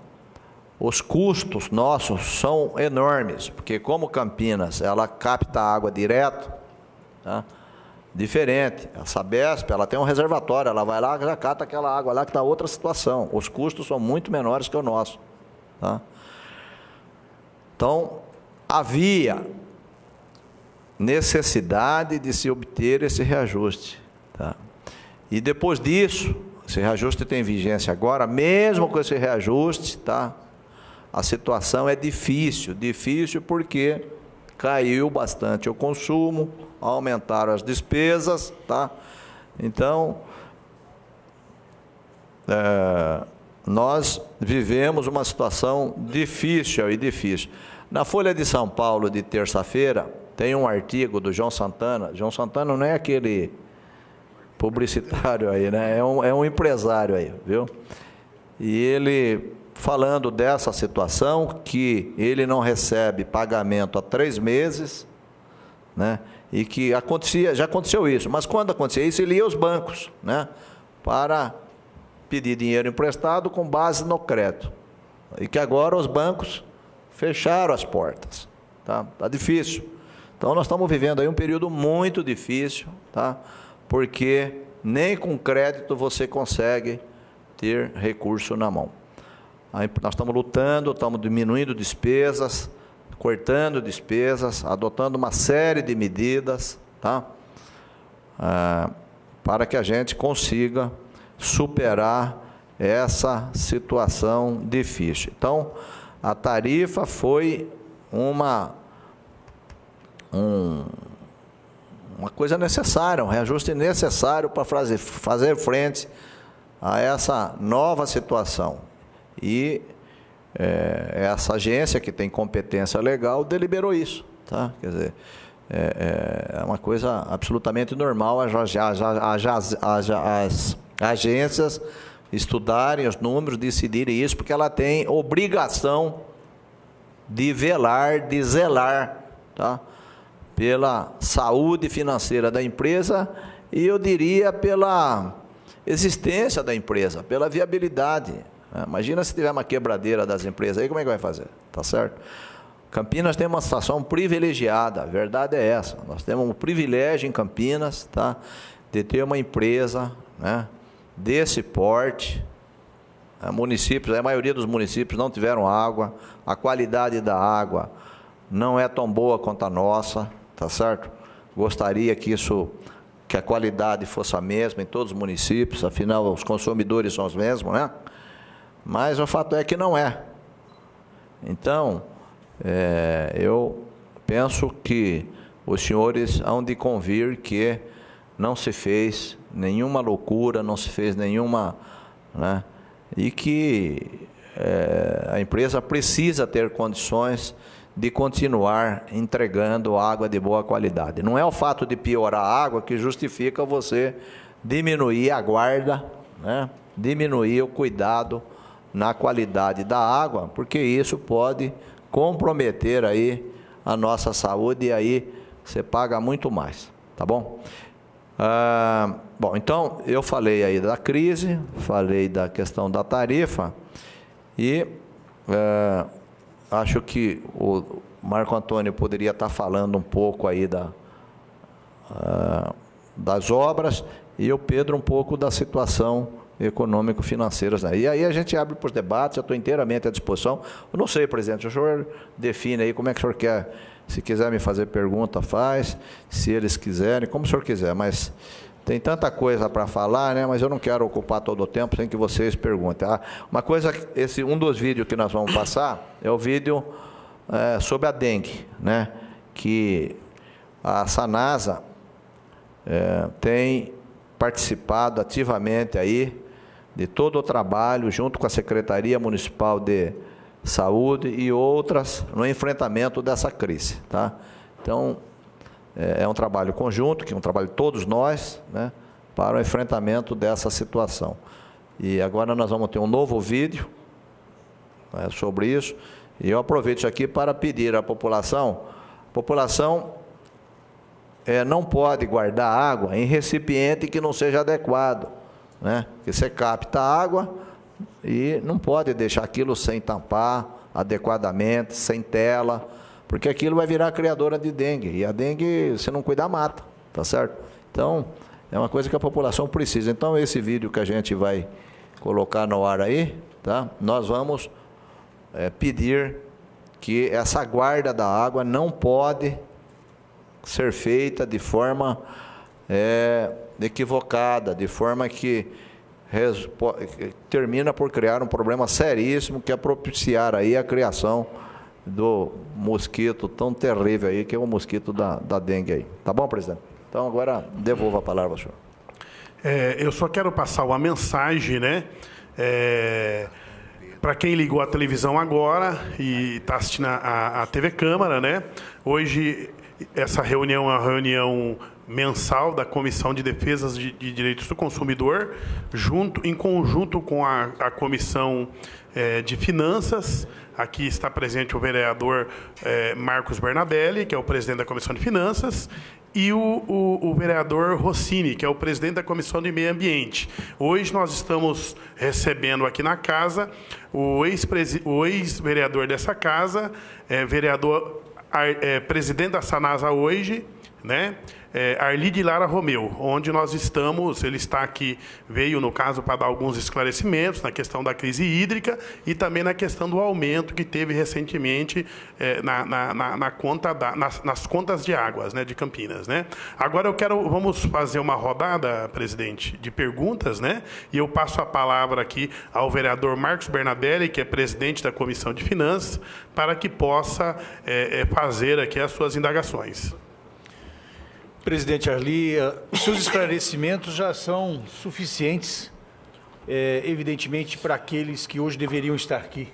os custos nossos são enormes, porque como Campinas, ela capta água direto, tá? Diferente. A Sabesp, ela tem um reservatório, ela vai lá e já cata aquela água lá que está outra situação. Os custos são muito menores que o nosso. Tá? Então, havia necessidade de se obter esse reajuste. Tá? E depois disso, esse reajuste tem vigência agora, mesmo com esse reajuste, tá? A situação é difícil porque caiu bastante o consumo, aumentaram as despesas, tá? Então, nós vivemos uma situação difícil. Na Folha de São Paulo de terça-feira, tem um artigo do João Santana. João Santana não é aquele publicitário aí, né? É um empresário aí, viu? E ele falando dessa situação, que ele não recebe pagamento há 3 meses, né? E que já aconteceu isso, mas quando acontecia isso, ele ia aos bancos, né? Para pedir dinheiro emprestado com base no crédito. E que agora os bancos fecharam as portas, tá? Tá difícil. Então nós estamos vivendo aí um período muito difícil, tá? Porque nem com crédito você consegue ter recurso na mão. Aí nós estamos lutando, estamos diminuindo despesas, cortando despesas, adotando uma série de medidas, tá? Para que a gente consiga superar essa situação difícil. Então, a tarifa foi uma coisa necessária, um reajuste necessário para fazer frente a essa nova situação. E essa agência que tem competência legal deliberou isso, tá? Quer dizer, é uma coisa absolutamente normal as agências estudarem os números, decidirem isso, porque ela tem obrigação de zelar, tá? Pela saúde financeira da empresa e, eu diria, pela existência da empresa, pela viabilidade. Imagina se tiver uma quebradeira das empresas aí, como é que vai fazer? Tá certo? Campinas tem uma situação privilegiada, a verdade é essa. Nós temos um privilégio em Campinas, tá? De ter uma empresa, né, desse porte. A maioria dos municípios não tiveram água, a qualidade da água não é tão boa quanto a nossa, tá certo? Gostaria que a qualidade fosse a mesma em todos os municípios, afinal os consumidores são os mesmos, né? Mas o fato é que não é. Então, eu penso que os senhores hão de convir que não se fez nenhuma loucura, não se fez nenhuma, né? E que a empresa precisa ter condições de continuar entregando água de boa qualidade. Não é o fato de piorar a água que justifica você diminuir a guarda, né? Diminuir o cuidado na qualidade da água, porque isso pode comprometer aí a nossa saúde e aí você paga muito mais, tá bom? Bom, então eu falei aí da crise, falei da questão da tarifa e acho que o Marco Antônio poderia estar falando um pouco aí das obras e o Pedro um pouco da situação econômico-financeiras. Né? E aí a gente abre para os debates, eu estou inteiramente à disposição. Eu não sei, presidente, o senhor define aí como é que o senhor quer. Se quiser me fazer pergunta, faz. Se eles quiserem, como o senhor quiser. Mas tem tanta coisa para falar, né? Mas eu não quero ocupar todo o tempo sem que vocês perguntem. Uma coisa, um dos vídeos que nós vamos passar é o vídeo sobre a dengue, né? Que a Sanasa tem participado ativamente aí de todo o trabalho, junto com a Secretaria Municipal de Saúde e outras, no enfrentamento dessa crise, tá? Então, é um trabalho conjunto, que é um trabalho de todos nós, né, para o enfrentamento dessa situação. E agora nós vamos ter um novo vídeo, né, sobre isso, e eu aproveito isso aqui para pedir à população, não pode guardar água em recipiente que não seja adequado, né? Que você capta água e não pode deixar aquilo sem tampar adequadamente, sem tela, porque aquilo vai virar criadora de dengue, e a dengue, se não cuidar, mata, tá certo? Então, é uma coisa que a população precisa. Então, esse vídeo que a gente vai colocar no ar aí, tá? Nós vamos pedir que essa guarda da água não pode ser feita de forma equivocada, de forma que termina por criar um problema seríssimo, que é propiciar aí a criação do mosquito tão terrível aí, que é o mosquito da dengue aí. Tá bom, presidente? Então, agora devolvo a palavra ao senhor. Eu só quero passar uma mensagem, né? Para quem ligou a televisão agora e está assistindo a TV Câmara, né? Hoje, essa reunião é uma reunião mensal da Comissão de Defesa de Direitos do Consumidor, em conjunto com a Comissão de Finanças. Aqui está presente o vereador Marcos Bernabelli, que é o presidente da Comissão de Finanças, e o vereador Rossini, que é o presidente da Comissão de Meio Ambiente. Hoje nós estamos recebendo aqui na casa o ex-vereador dessa casa, presidente da Sanasa hoje, né? Arli de Lara Romeu, onde nós estamos, ele está aqui, veio no caso para dar alguns esclarecimentos na questão da crise hídrica e também na questão do aumento que teve recentemente nas contas de águas, né, de Campinas, né? Agora vamos fazer uma rodada, presidente, de perguntas, né? E eu passo a palavra aqui ao vereador Marcos Bernabelli, que é presidente da Comissão de Finanças, para que possa fazer aqui as suas indagações. Presidente Arli, os seus esclarecimentos já são suficientes, evidentemente, para aqueles que hoje deveriam estar aqui,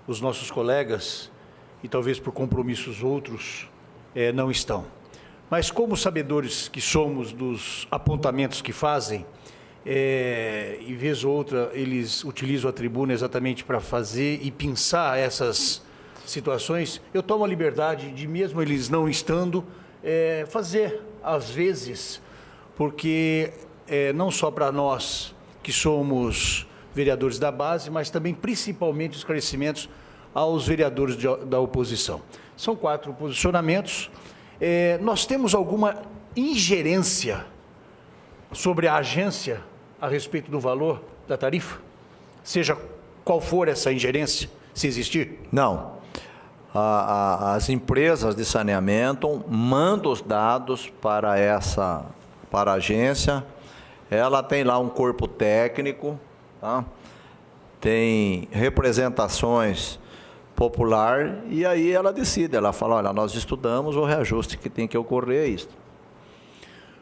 os nossos colegas, e talvez por compromissos outros, não estão. Mas como sabedores que somos dos apontamentos que fazem, e vez ou outra eles utilizam a tribuna exatamente para fazer e pensar essas situações, eu tomo a liberdade de, mesmo eles não estando, fazer, às vezes, porque não só para nós que somos vereadores da base, mas também, principalmente, esclarecimentos aos vereadores da oposição. São 4 posicionamentos. Nós temos alguma ingerência sobre a agência a respeito do valor da tarifa? Seja qual for essa ingerência, se existir? Não. As empresas de saneamento mandam os dados para a agência, ela tem lá um corpo técnico, tá? Tem representações popular, e aí ela decide, ela fala, olha, nós estudamos o reajuste que tem que ocorrer, é isso.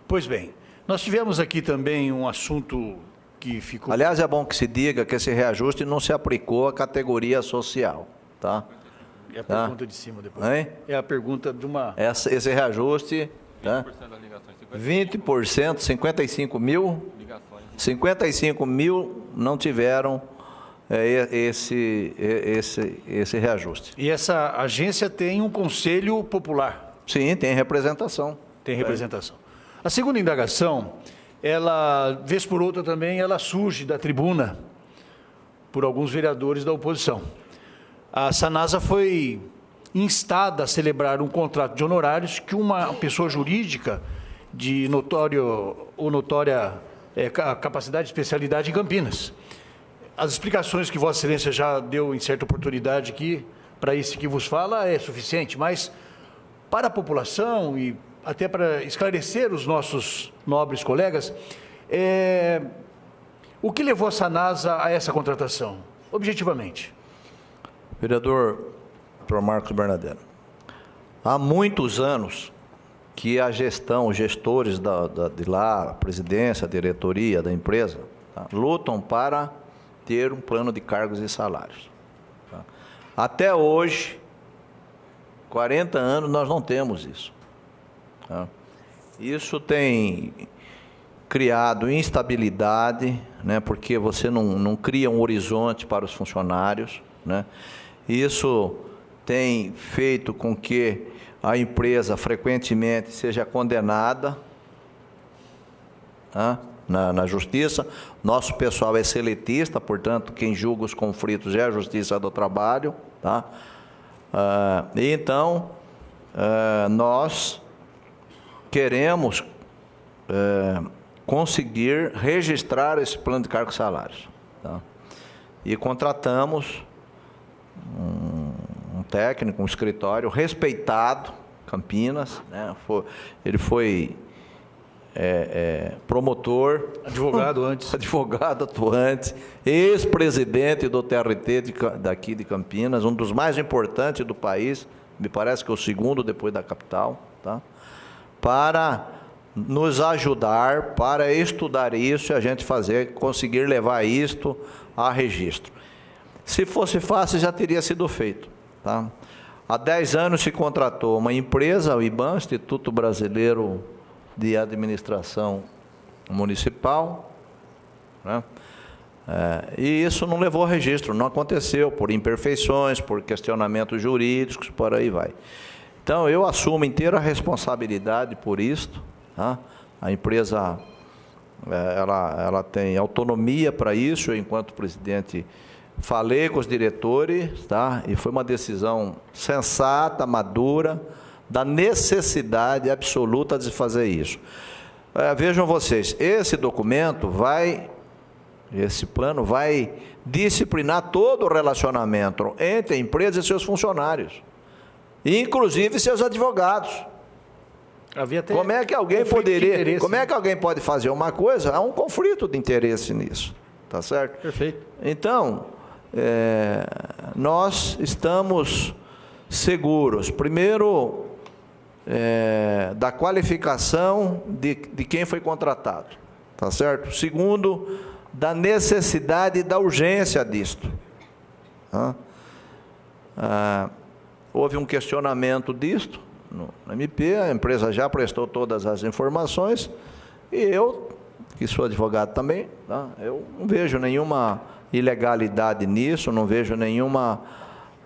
Pois bem, nós tivemos aqui também um assunto que ficou... Aliás, é bom que se diga que esse reajuste não se aplicou à categoria social, tá? É a pergunta de cima depois. Hein? É a pergunta de uma... Esse reajuste, 20%, 20%, 55 mil, 55 mil não tiveram esse reajuste. E essa agência tem um conselho popular? Sim, tem representação. Tem representação. A segunda indagação, ela, vez por outra também, ela surge da tribuna por alguns vereadores da oposição. A Sanasa foi instada a celebrar um contrato de honorários que uma pessoa jurídica de notória capacidade e especialidade em Campinas. As explicações que Vossa Excelência já deu em certa oportunidade aqui, para esse que vos fala, é suficiente, mas para a população e até para esclarecer os nossos nobres colegas, o que levou a Sanasa a essa contratação, objetivamente? Vereador Dr. Marcos Bernabelli, há muitos anos que a gestão, os gestores de lá, a presidência, a diretoria da empresa, tá, lutam para ter um plano de cargos e salários. Tá? Até hoje, 40 anos, nós não temos isso. Tá? Isso tem criado instabilidade, né, porque você não cria um horizonte para os funcionários, né? Isso tem feito com que a empresa frequentemente seja condenada, tá, na justiça. Nosso pessoal é seletista, portanto, quem julga os conflitos é a Justiça do Trabalho. Tá? Então, nós queremos conseguir registrar esse plano de cargos e salários. Tá? E contratamos um técnico, um escritório respeitado, Campinas, né? Ele foi promotor, advogado antes, advogado atuante, ex-presidente do TRT daqui de Campinas, um dos mais importantes do país, me parece que é o segundo depois da capital, tá? Para nos ajudar, para estudar isso e a gente conseguir levar isto a registro. Se fosse fácil, já teria sido feito. Tá? Há 10 anos se contratou uma empresa, o IBAM, Instituto Brasileiro de Administração Municipal, né? E isso não levou a registro, não aconteceu, por imperfeições, por questionamentos jurídicos, por aí vai. Então, eu assumo inteira responsabilidade por isto. Tá? A empresa ela tem autonomia para isso. Eu, enquanto presidente, falei com os diretores, tá? E foi uma decisão sensata, madura, da necessidade absoluta de fazer isso. Vejam vocês, esse documento esse plano vai disciplinar todo o relacionamento entre a empresa e seus funcionários, inclusive seus advogados. Como é que alguém pode fazer uma coisa? Há um conflito de interesse nisso, tá certo? Perfeito. Então, nós estamos seguros, primeiro, da qualificação de quem foi contratado, tá certo? Segundo, da necessidade e da urgência disto. Houve um questionamento disto no MP, a empresa já prestou todas as informações, e eu, que sou advogado também, tá? Eu não vejo nenhuma ilegalidade nisso, não vejo nenhuma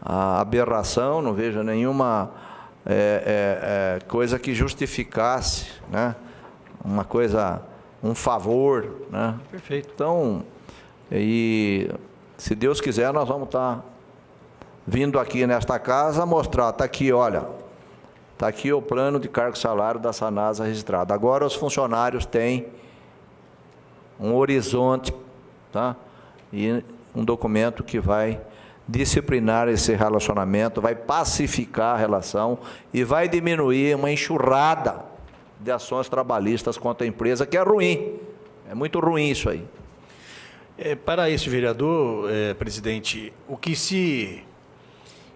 aberração, não vejo nenhuma coisa que justificasse, né, um favor, né? Perfeito. Então, e se Deus quiser, nós vamos estar vindo aqui nesta casa mostrar, está aqui, olha, está aqui o plano de cargo e salário da Sanasa registrado. Agora os funcionários têm um horizonte, tá? E um documento que vai disciplinar esse relacionamento, vai pacificar a relação e vai diminuir uma enxurrada de ações trabalhistas contra a empresa, que é ruim. É muito ruim isso aí. Para esse vereador, presidente, o que se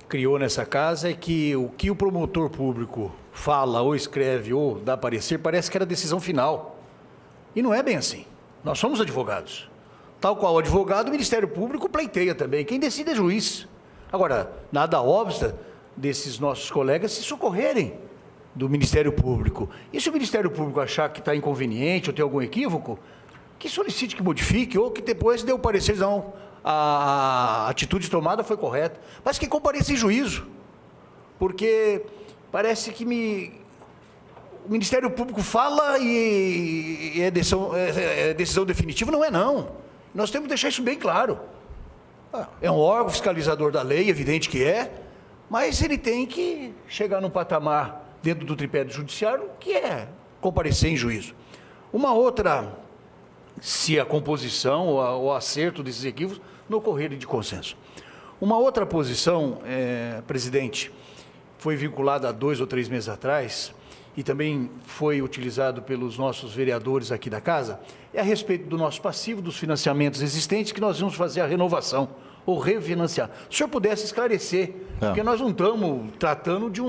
criou nessa casa é que o que o promotor público fala ou escreve ou dá parecer parece que era decisão final. E não é bem assim. Nós somos advogados. Tal qual o advogado, o Ministério Público pleiteia também. Quem decide é juiz. Agora, nada obsta desses nossos colegas se socorrerem do Ministério Público. E se o Ministério Público achar que está inconveniente ou tem algum equívoco, que solicite que modifique ou que depois dê o parecer, não, a atitude tomada foi correta. Mas que compareça em juízo. Porque parece que o Ministério Público fala e é decisão definitiva. Não é, não. Nós temos que deixar isso bem claro. É um órgão fiscalizador da lei, evidente que é, mas ele tem que chegar num patamar dentro do tripé do judiciário que é comparecer em juízo. Uma outra, se a composição ou o acerto desses equívocos não ocorrerem de consenso. Uma outra posição, presidente, foi vinculada há 2 ou 3 meses atrás, e também foi utilizado pelos nossos vereadores aqui da casa, é a respeito do nosso passivo, dos financiamentos existentes, que nós vamos fazer a renovação, ou refinanciar. Se o senhor pudesse esclarecer, porque nós não estamos tratando de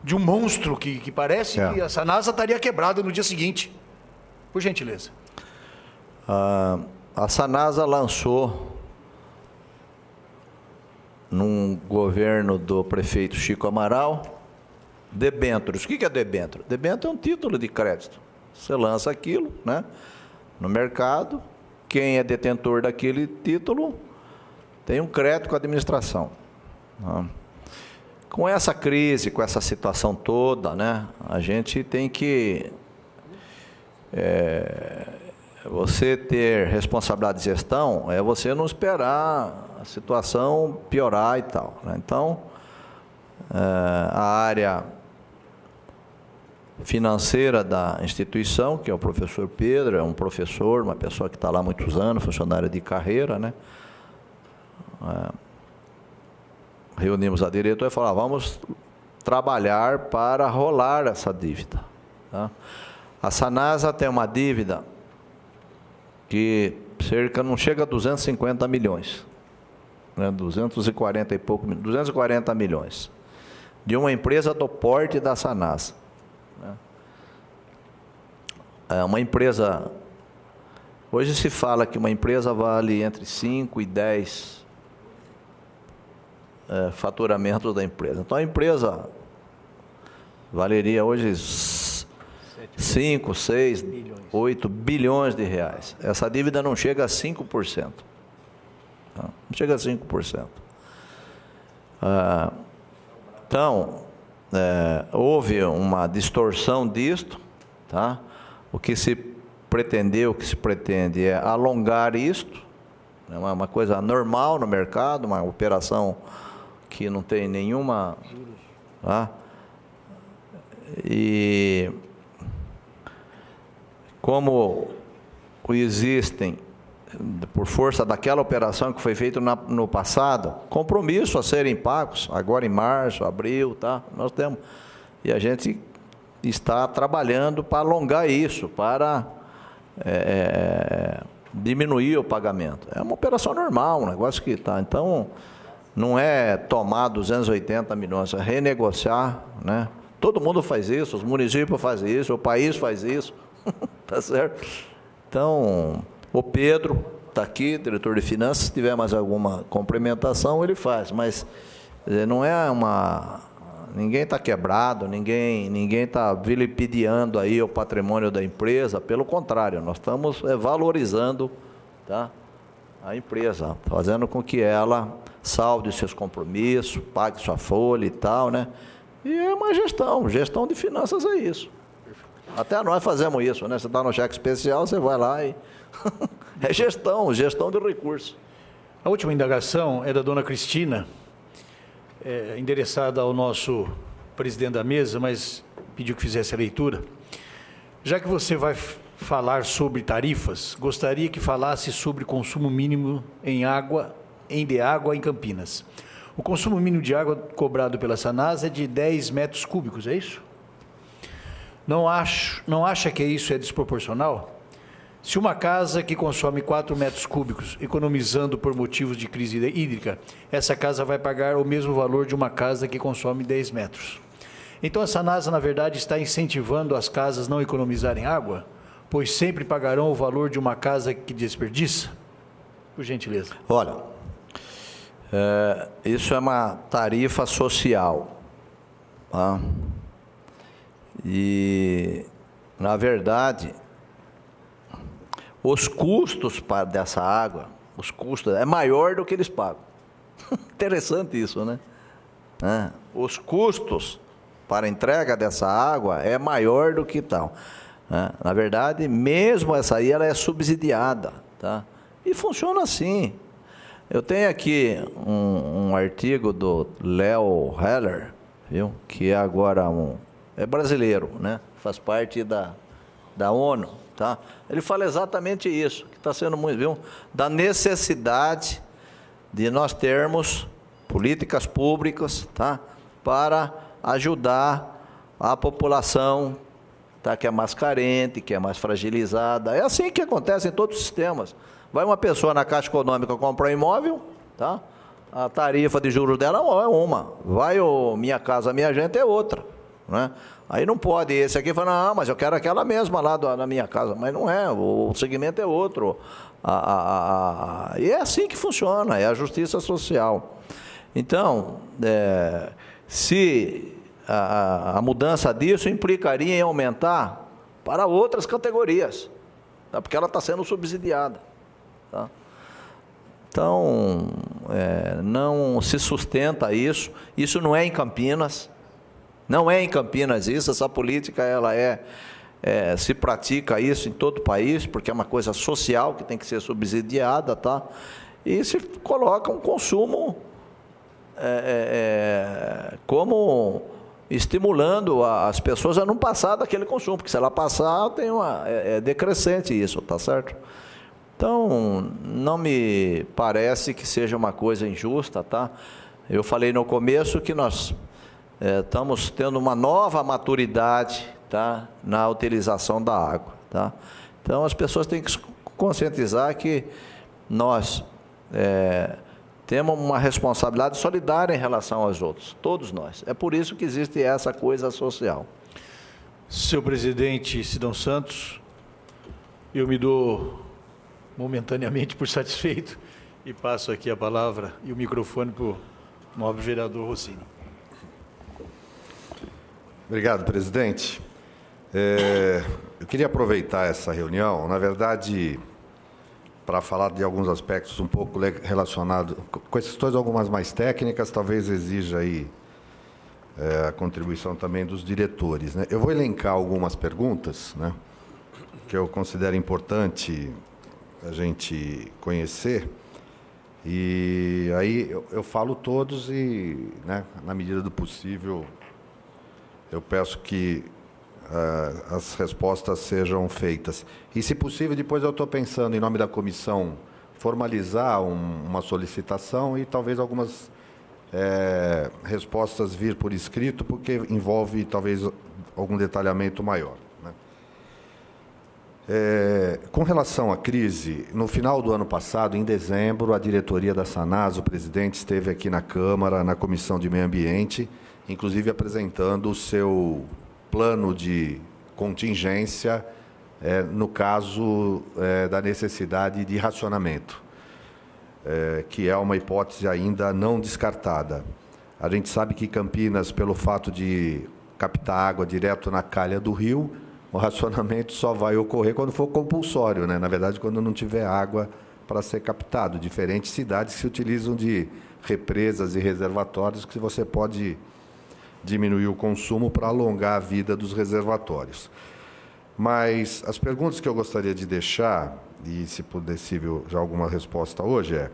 de um monstro que parece que a Sanasa estaria quebrada no dia seguinte. Por gentileza. A Sanasa lançou, num governo do prefeito Chico Amaral, debêntures. O que é debênture? Debênture é um título de crédito. Você lança aquilo, né, no mercado, quem é detentor daquele título tem um crédito com a administração. Com essa crise, com essa situação toda, né, a gente tem que... você ter responsabilidade de gestão é você não esperar a situação piorar e tal, né? Então, a área financeira da instituição, que é o professor Pedro, é um professor, uma pessoa que está lá há muitos anos, funcionário de carreira, né? Reunimos a diretoria e falamos, vamos trabalhar para rolar essa dívida, tá? A Sanasa tem uma dívida que não chega a 250 milhões, né? 240 e pouco, 240 milhões, de uma empresa do porte da Sanasa, né? É uma empresa, hoje se fala que uma empresa vale entre 5 e 10 faturamentos da empresa. Então a empresa valeria hoje 5, 6, 8 bilhões de reais. Essa dívida não chega a 5%. Não chega a 5%. Então, houve uma distorção disto, tá? O que se pretendeu, o que se pretende é alongar isto, é uma coisa normal no mercado, uma operação que não tem nenhuma... Tá? E como existem, por força daquela operação que foi feita no passado, compromissos a serem pagos, agora em março, abril, tá? Nós temos. E a gente está trabalhando para alongar isso, para diminuir o pagamento. É uma operação normal, um negócio que está. Então, não é tomar 280 milhões, é renegociar, né? Todo mundo faz isso, os municípios fazem isso, o país faz isso, tá certo? Então, o Pedro está aqui, diretor de finanças, se tiver mais alguma complementação, ele faz, mas não é uma... Ninguém está quebrado, ninguém está vilipendiando aí o patrimônio da empresa, pelo contrário, nós estamos valorizando, tá, a empresa, fazendo com que ela salde seus compromissos, pague sua folha e tal, né? E é uma gestão de finanças é isso. Até nós fazemos isso, né? Você está no cheque especial, você vai lá e... é gestão de recursos. A última indagação é da dona Cristina, endereçada ao nosso presidente da mesa, mas pediu que fizesse a leitura. Já que você vai falar sobre tarifas, gostaria que falasse sobre consumo mínimo de água em Campinas. O consumo mínimo de água cobrado pela Sanasa é de 10 metros cúbicos, é isso? Não acha que isso é desproporcional? Se uma casa que consome 4 metros cúbicos, economizando por motivos de crise hídrica, essa casa vai pagar o mesmo valor de uma casa que consome 10 metros. Então a Sanasa, na verdade, está incentivando as casas a não economizarem água, pois sempre pagarão o valor de uma casa que desperdiça? Por gentileza. Olha, isso é uma tarifa social, tá? E, na verdade, os custos dessa água, os custos é maior do que eles pagam. Interessante isso, né? Os custos para a entrega dessa água é maior do que tal. Na verdade, mesmo essa aí, ela é subsidiada, tá? E funciona assim. Eu tenho aqui um artigo do Léo Heller, viu? Que é agora é brasileiro, né? Faz parte da ONU, tá? Ele fala exatamente isso, que está sendo muito, viu? Da necessidade de nós termos políticas públicas, tá? Para ajudar a população, tá? Que é mais carente, que é mais fragilizada. É assim que acontece em todos os sistemas. Vai uma pessoa na Caixa Econômica comprar um imóvel, tá? A tarifa de juros dela é uma. Vai o Minha Casa Minha Gente é outra. né? Aí não pode esse aqui falar, não, mas eu quero aquela mesma lá na minha casa. Mas não é, o segmento é outro. E é assim que funciona, é a justiça social. Então, se a mudança disso implicaria em aumentar para outras categorias, tá? Porque ela está sendo subsidiada. Tá? Então, não se sustenta isso. Isso não é em Campinas. Não é em Campinas isso. Essa política ela se pratica isso em todo o país, porque é uma coisa social que tem que ser subsidiada, tá? E se coloca um consumo como estimulando as pessoas a não passar daquele consumo, porque se ela passar, é decrescente isso, tá certo? Então, não me parece que seja uma coisa injusta, tá? Eu falei no começo que nós estamos tendo uma nova maturidade, tá, na utilização da água, tá? Então, as pessoas têm que se conscientizar que nós temos uma responsabilidade solidária em relação aos outros, todos nós. É por isso que existe essa coisa social. Senhor presidente Sidão Santos, eu me dou momentaneamente por satisfeito e passo aqui a palavra e o microfone para o nobre vereador Rossini. Obrigado, presidente. Eu queria aproveitar essa reunião, na verdade, para falar de alguns aspectos um pouco relacionados com questões algumas mais técnicas, talvez exija aí a contribuição também dos diretores, né? Eu vou elencar algumas perguntas, né, que eu considero importante a gente conhecer, e aí eu falo todos e, né, na medida do possível, eu peço que as respostas sejam feitas. E, se possível, depois eu estou pensando, em nome da comissão, formalizar uma solicitação e talvez algumas respostas vir por escrito, porque envolve talvez algum detalhamento maior, né? Com relação à crise, no final do ano passado, em dezembro, a diretoria da Sanasa, o presidente, esteve aqui na Câmara, na Comissão de Meio Ambiente, inclusive apresentando o seu plano de contingência no caso da necessidade de racionamento, que é uma hipótese ainda não descartada. A gente sabe que Campinas, pelo fato de captar água direto na calha do rio, o racionamento só vai ocorrer quando for compulsório, né? Na verdade, quando não tiver água para ser captado. Diferentes cidades se utilizam de represas e reservatórios que você pode diminuir o consumo para alongar a vida dos reservatórios. Mas as perguntas que eu gostaria de deixar, e se possível já alguma resposta hoje,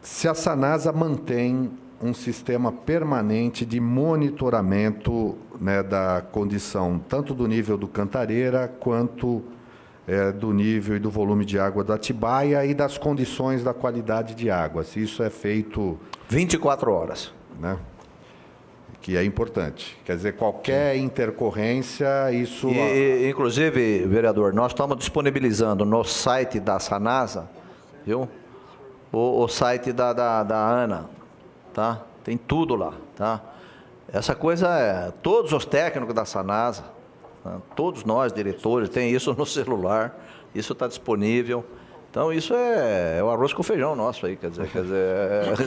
se a Sanasa mantém um sistema permanente de monitoramento, né, da condição, tanto do nível do Cantareira, quanto do nível e do volume de água da Atibaia e das condições da qualidade de água, se isso é feito... 24 horas. Né? Que é importante. Quer dizer, qualquer intercorrência, isso... Inclusive, vereador, nós estamos disponibilizando no site da Sanasa, viu? O site da Ana, tá? Tem tudo lá, tá? Essa coisa todos os técnicos da Sanasa, tá? Todos nós, diretores, tem isso no celular, isso está disponível. Então, isso é o arroz com feijão nosso aí, quer dizer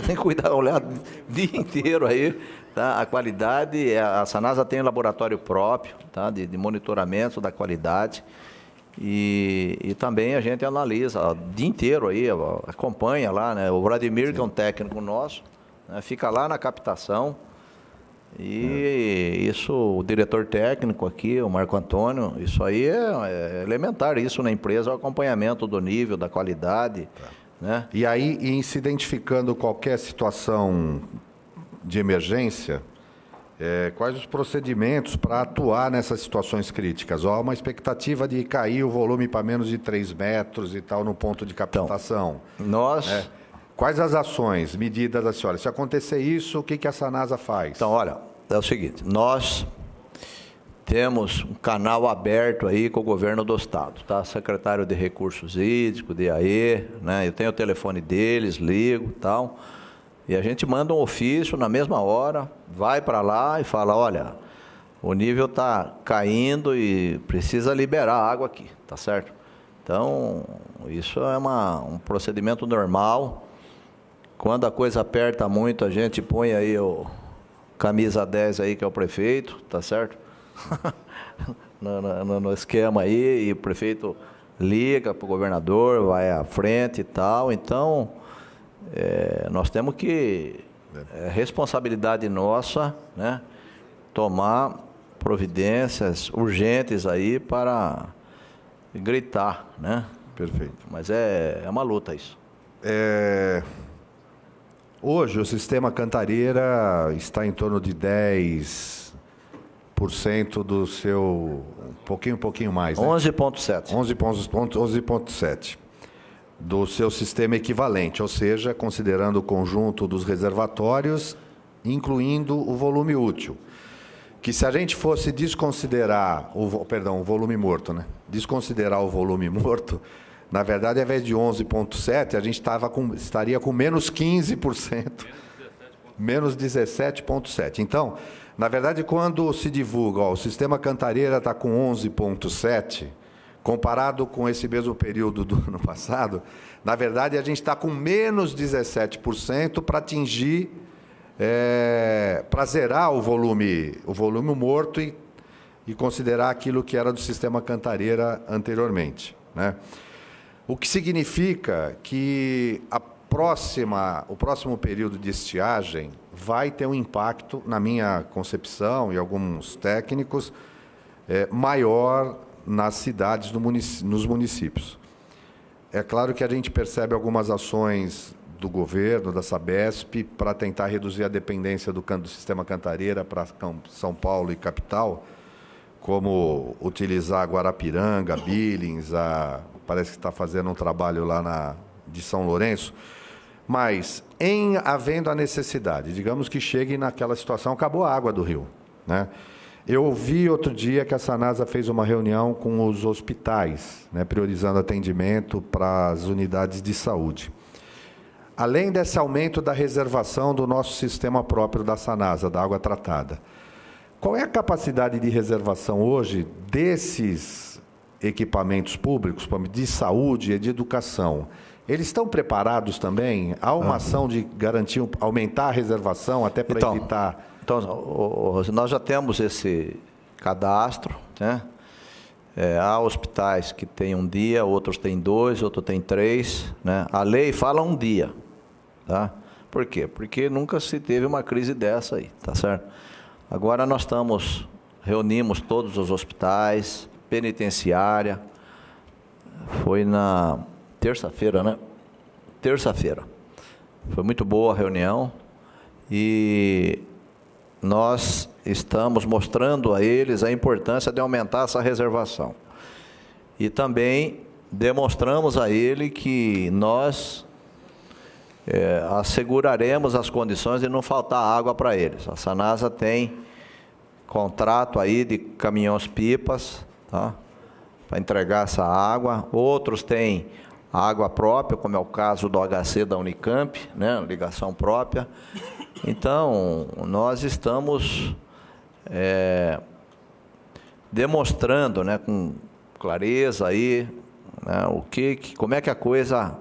tem que cuidar, olhar o dia inteiro aí, tá? A qualidade, a Sanasa tem um laboratório próprio, tá? De monitoramento da qualidade, e também a gente analisa o dia inteiro aí, acompanha lá, né? O Vladimir, que é um técnico nosso, né? Fica lá na captação, e isso, o diretor técnico aqui, o Marco Antônio, isso aí é elementar, isso na empresa, o acompanhamento do nível, da qualidade, né? E aí, em se identificando qualquer situação de emergência, quais os procedimentos para atuar nessas situações críticas? Há uma expectativa de cair o volume para menos de 3 metros e tal no ponto de captação. Então, quais as ações, medidas da senhora? Se acontecer isso, o que a Sanasa faz? Então, olha, é o seguinte, nós temos um canal aberto aí com o governo do estado, tá? Secretário de Recursos Hídricos, DAE, né? Eu tenho o telefone deles, ligo e tal. E a gente manda um ofício na mesma hora, vai para lá e fala, olha, o nível está caindo e precisa liberar a água aqui, tá certo? Então, isso é um procedimento normal. Quando a coisa aperta muito, a gente põe aí o camisa 10 aí, que é o prefeito, tá certo? no esquema aí, e o prefeito liga para o governador, vai à frente e tal. Então, nós temos que, responsabilidade nossa, né, tomar providências urgentes aí para gritar, né? Perfeito. Mas é uma luta isso. Hoje o sistema Cantareira está em torno de 10% do seu... um pouquinho mais, né? 11,7. 11,7 do seu sistema equivalente, ou seja, considerando o conjunto dos reservatórios, incluindo o volume útil. Que se a gente fosse desconsiderar o volume morto, né? Desconsiderar o volume morto, na verdade, ao invés de 11,7, a gente estaria com menos 15%, menos 17,7. Então, na verdade, quando se divulga, o sistema Cantareira está com 11,7, comparado com esse mesmo período do ano passado, na verdade, a gente está com menos 17% para atingir, para zerar o volume morto e considerar aquilo que era do sistema Cantareira anteriormente, né? O que significa que o próximo período de estiagem vai ter um impacto, na minha concepção e alguns técnicos, maior nas cidades, nos municípios. É claro que a gente percebe algumas ações do governo, da Sabesp, para tentar reduzir a dependência do sistema Cantareira para São Paulo e capital, como utilizar Guarapiranga, Billings, parece que está fazendo um trabalho lá de São Lourenço, mas havendo a necessidade, digamos que chegue naquela situação, acabou a água do rio, né? Eu ouvi outro dia que a Sanasa fez uma reunião com os hospitais, né, priorizando atendimento para as unidades de saúde. Além desse aumento da reservação do nosso sistema próprio da Sanasa, da água tratada, qual é a capacidade de reservação hoje desses equipamentos públicos, de saúde e de educação? Eles estão preparados também? Há uma ação de garantir, aumentar a reservação até para evitar... Então, nós já temos esse cadastro, né? Há hospitais que têm um dia, outros têm 2, outros têm 3, né? A lei fala um dia, tá? Por quê? Porque nunca se teve uma crise dessa aí, tá certo? Agora nós reunimos todos os hospitais, penitenciária, foi na terça-feira, né? Terça-feira. Foi muito boa a reunião e nós estamos mostrando a eles a importância de aumentar essa reservação. E também demonstramos a ele que nós asseguraremos as condições de não faltar água para eles. A Sanasa tem contrato aí de caminhões-pipas, tá? Para entregar essa água. Outros têm água própria, como é o caso do HC da Unicamp, né? Ligação própria. Então, nós estamos demonstrando, né, com clareza aí, né, como é que a coisa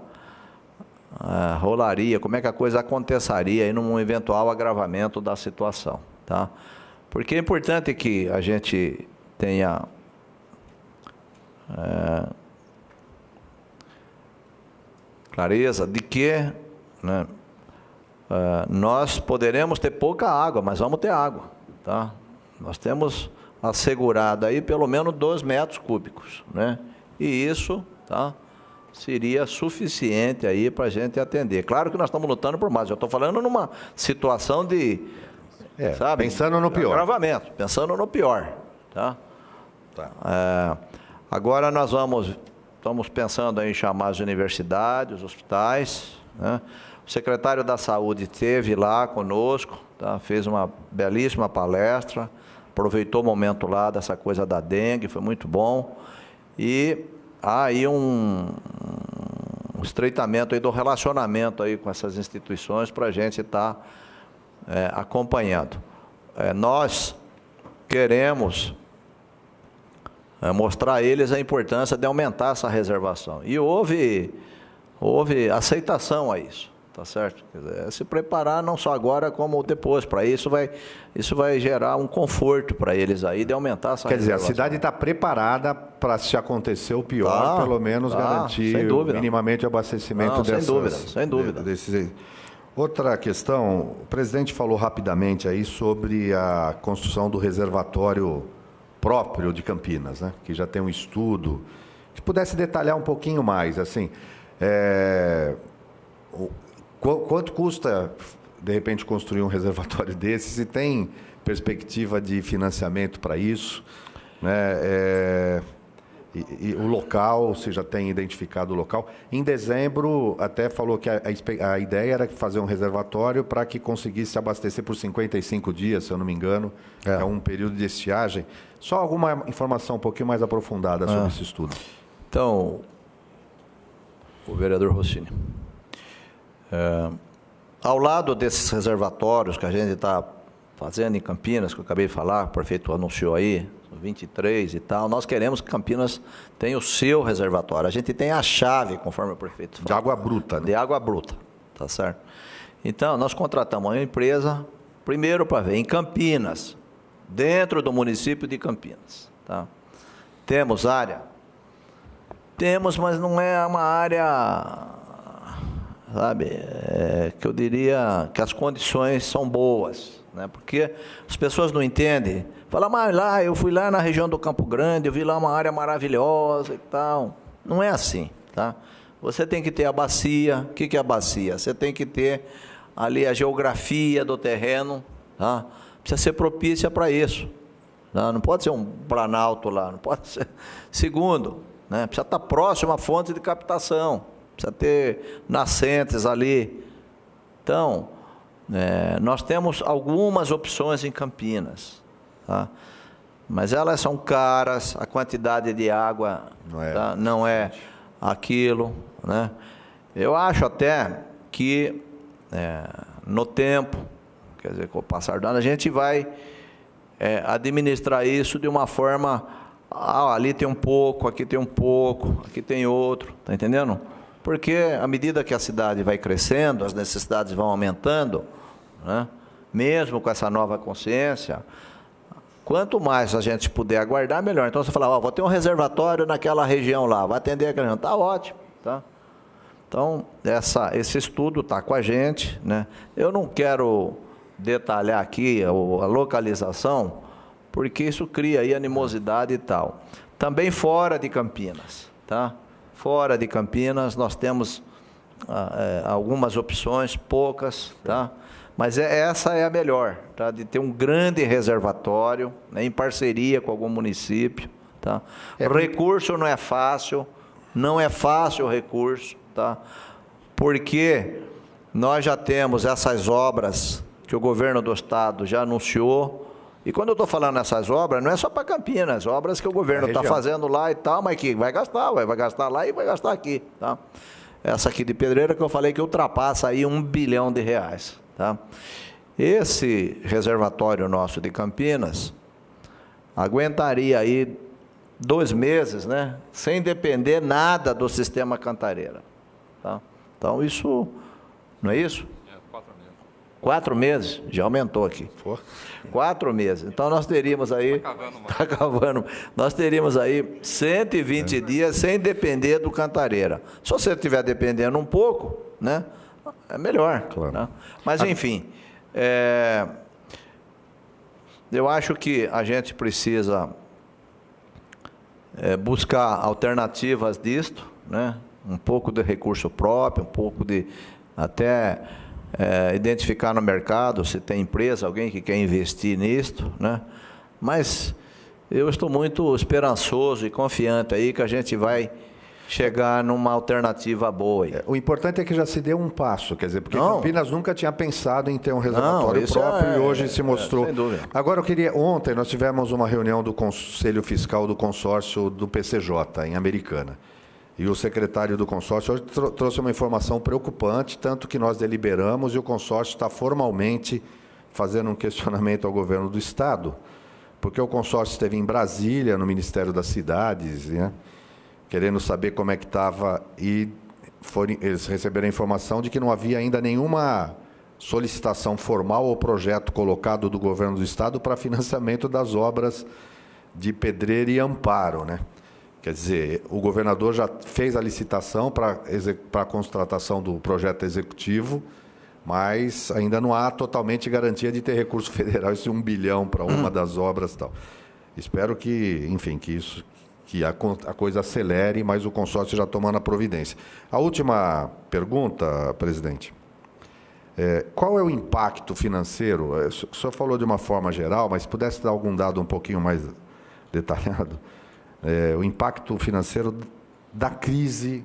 rolaria, como é que a coisa aconteceria aí num eventual agravamento da situação, tá? Porque é importante que a gente tenha clareza de que, né, nós poderemos ter pouca água, mas vamos ter água, tá? Nós temos assegurado aí pelo menos 2 metros cúbicos, né? E isso, tá, seria suficiente aí para a gente atender. Claro que nós estamos lutando por mais. Eu estou falando numa situação de, sabe, pensando no pior. Agravamento, pensando no pior, tá? Agora nós estamos pensando em chamar as universidades, os hospitais, né? O secretário da Saúde esteve lá conosco, tá? Fez uma belíssima palestra, aproveitou o momento lá dessa coisa da dengue, foi muito bom. E há aí estreitamento aí do relacionamento aí com essas instituições para a gente estar acompanhando. Nós queremos mostrar a eles a importância de aumentar essa reservação. E houve aceitação a isso, tá certo? Quer dizer, se preparar não só agora como depois. Para isso vai gerar um conforto para eles aí de aumentar essa reservação. Quer dizer, a cidade está preparada para, se acontecer o pior, pelo menos garantir minimamente o abastecimento dessas... Sem dúvida. Outra questão, o presidente falou rapidamente aí sobre a construção do reservatório próprio de Campinas, né? Que já tem um estudo. Se pudesse detalhar um pouquinho mais, assim, quanto custa, de repente, construir um reservatório desse? Se tem perspectiva de financiamento para isso, né? E o local, se já tem identificado o local. Em dezembro, até falou que a ideia era fazer um reservatório para que conseguisse abastecer por 55 dias, se eu não me engano. É um período de estiagem. Só alguma informação um pouquinho mais aprofundada sobre esse estudo. Então, o vereador Rossini, ao lado desses reservatórios que a gente está fazendo em Campinas, que eu acabei de falar, o prefeito anunciou aí, 23 e tal, nós queremos que Campinas tenha o seu reservatório. A gente tem a chave, conforme o prefeito falou. De água bruta, né? De água bruta, tá certo? Então, nós contratamos uma empresa, primeiro para ver em Campinas, dentro do município de Campinas, tá? Temos área? Temos, mas não é uma área, sabe, que eu diria que as condições são boas, né? Porque as pessoas não entendem. Fala, mas lá, eu fui lá na região do Campo Grande, eu vi lá uma área maravilhosa e tal. Não é assim, tá? Você tem que ter a bacia. O que é a bacia? Você tem que ter ali a geografia do terreno, tá? Precisa ser propícia para isso, tá? Não pode ser um planalto lá, não pode ser. Segundo, né? Precisa estar próximo à fonte de captação, precisa ter nascentes ali. Então, nós temos algumas opções em Campinas, tá? Mas elas são caras, a quantidade de água não é aquilo, né? Eu acho até que no tempo, quer dizer, com o passar do ano, a gente vai administrar isso de uma forma, ali tem um pouco, aqui tem um pouco, aqui tem outro, tá entendendo? Porque à medida que a cidade vai crescendo, as necessidades vão aumentando, né? Mesmo com essa nova consciência, quanto mais a gente puder aguardar, melhor. Então, você fala, vou ter um reservatório naquela região lá, vai atender aquela região, está ótimo, tá? Então, esse estudo está com a gente, né? Eu não quero detalhar aqui a localização, porque isso cria aí animosidade e tal. Também fora de Campinas, tá? Fora de Campinas, nós temos algumas opções, poucas, tá? Mas essa é a melhor, tá? De ter um grande reservatório, né, em parceria com algum município, tá? O recurso não é fácil o recurso, tá? Porque nós já temos essas obras que o governo do estado já anunciou. E quando eu estou falando nessas obras, não é só para Campinas, obras que o governo está fazendo lá e tal, mas que vai gastar lá e vai gastar aqui, tá? Essa aqui de Pedreira que eu falei que ultrapassa aí R$1 bilhão, tá? Esse reservatório nosso de Campinas aguentaria aí 2 meses, né? Sem depender nada do sistema Cantareira, tá? Então isso, não é isso? 4 meses, já aumentou aqui. 4 meses. Então nós teríamos aí. Está acabando. Nós teríamos aí 120 dias sem depender do Cantareira. Se você estiver dependendo um pouco, né? É melhor. Claro. Né? Mas enfim, eu acho que a gente precisa buscar alternativas disto, né? Um pouco de recurso próprio, um pouco de até identificar no mercado se tem empresa, alguém que quer investir nisto, né? Mas eu estou muito esperançoso e confiante aí que a gente vai chegar numa alternativa boa aí. O importante é que já se deu um passo, quer dizer, porque Campinas nunca tinha pensado em ter um reservatório próprio e hoje se mostrou. Sem dúvida. Agora ontem nós tivemos uma reunião do Conselho Fiscal do Consórcio do PCJ, em Americana. E o secretário do consórcio hoje trouxe uma informação preocupante, tanto que nós deliberamos e o consórcio está formalmente fazendo um questionamento ao governo do Estado, porque o consórcio esteve em Brasília, no Ministério das Cidades, né, querendo saber como é que estava, e eles receberam a informação de que não havia ainda nenhuma solicitação formal ou projeto colocado do governo do Estado para financiamento das obras de pedreira e amparo, né? Quer dizer, o governador já fez a licitação para a contratação do projeto executivo, mas ainda não há totalmente garantia de ter recurso federal, esse 1 bilhão para uma das obras e tal. Espero que, enfim, que a coisa acelere, mas o consórcio já tomando a providência. A última pergunta, presidente. Qual é o impacto financeiro? O senhor falou de uma forma geral, mas se pudesse dar algum dado um pouquinho mais detalhado, o impacto financeiro da crise,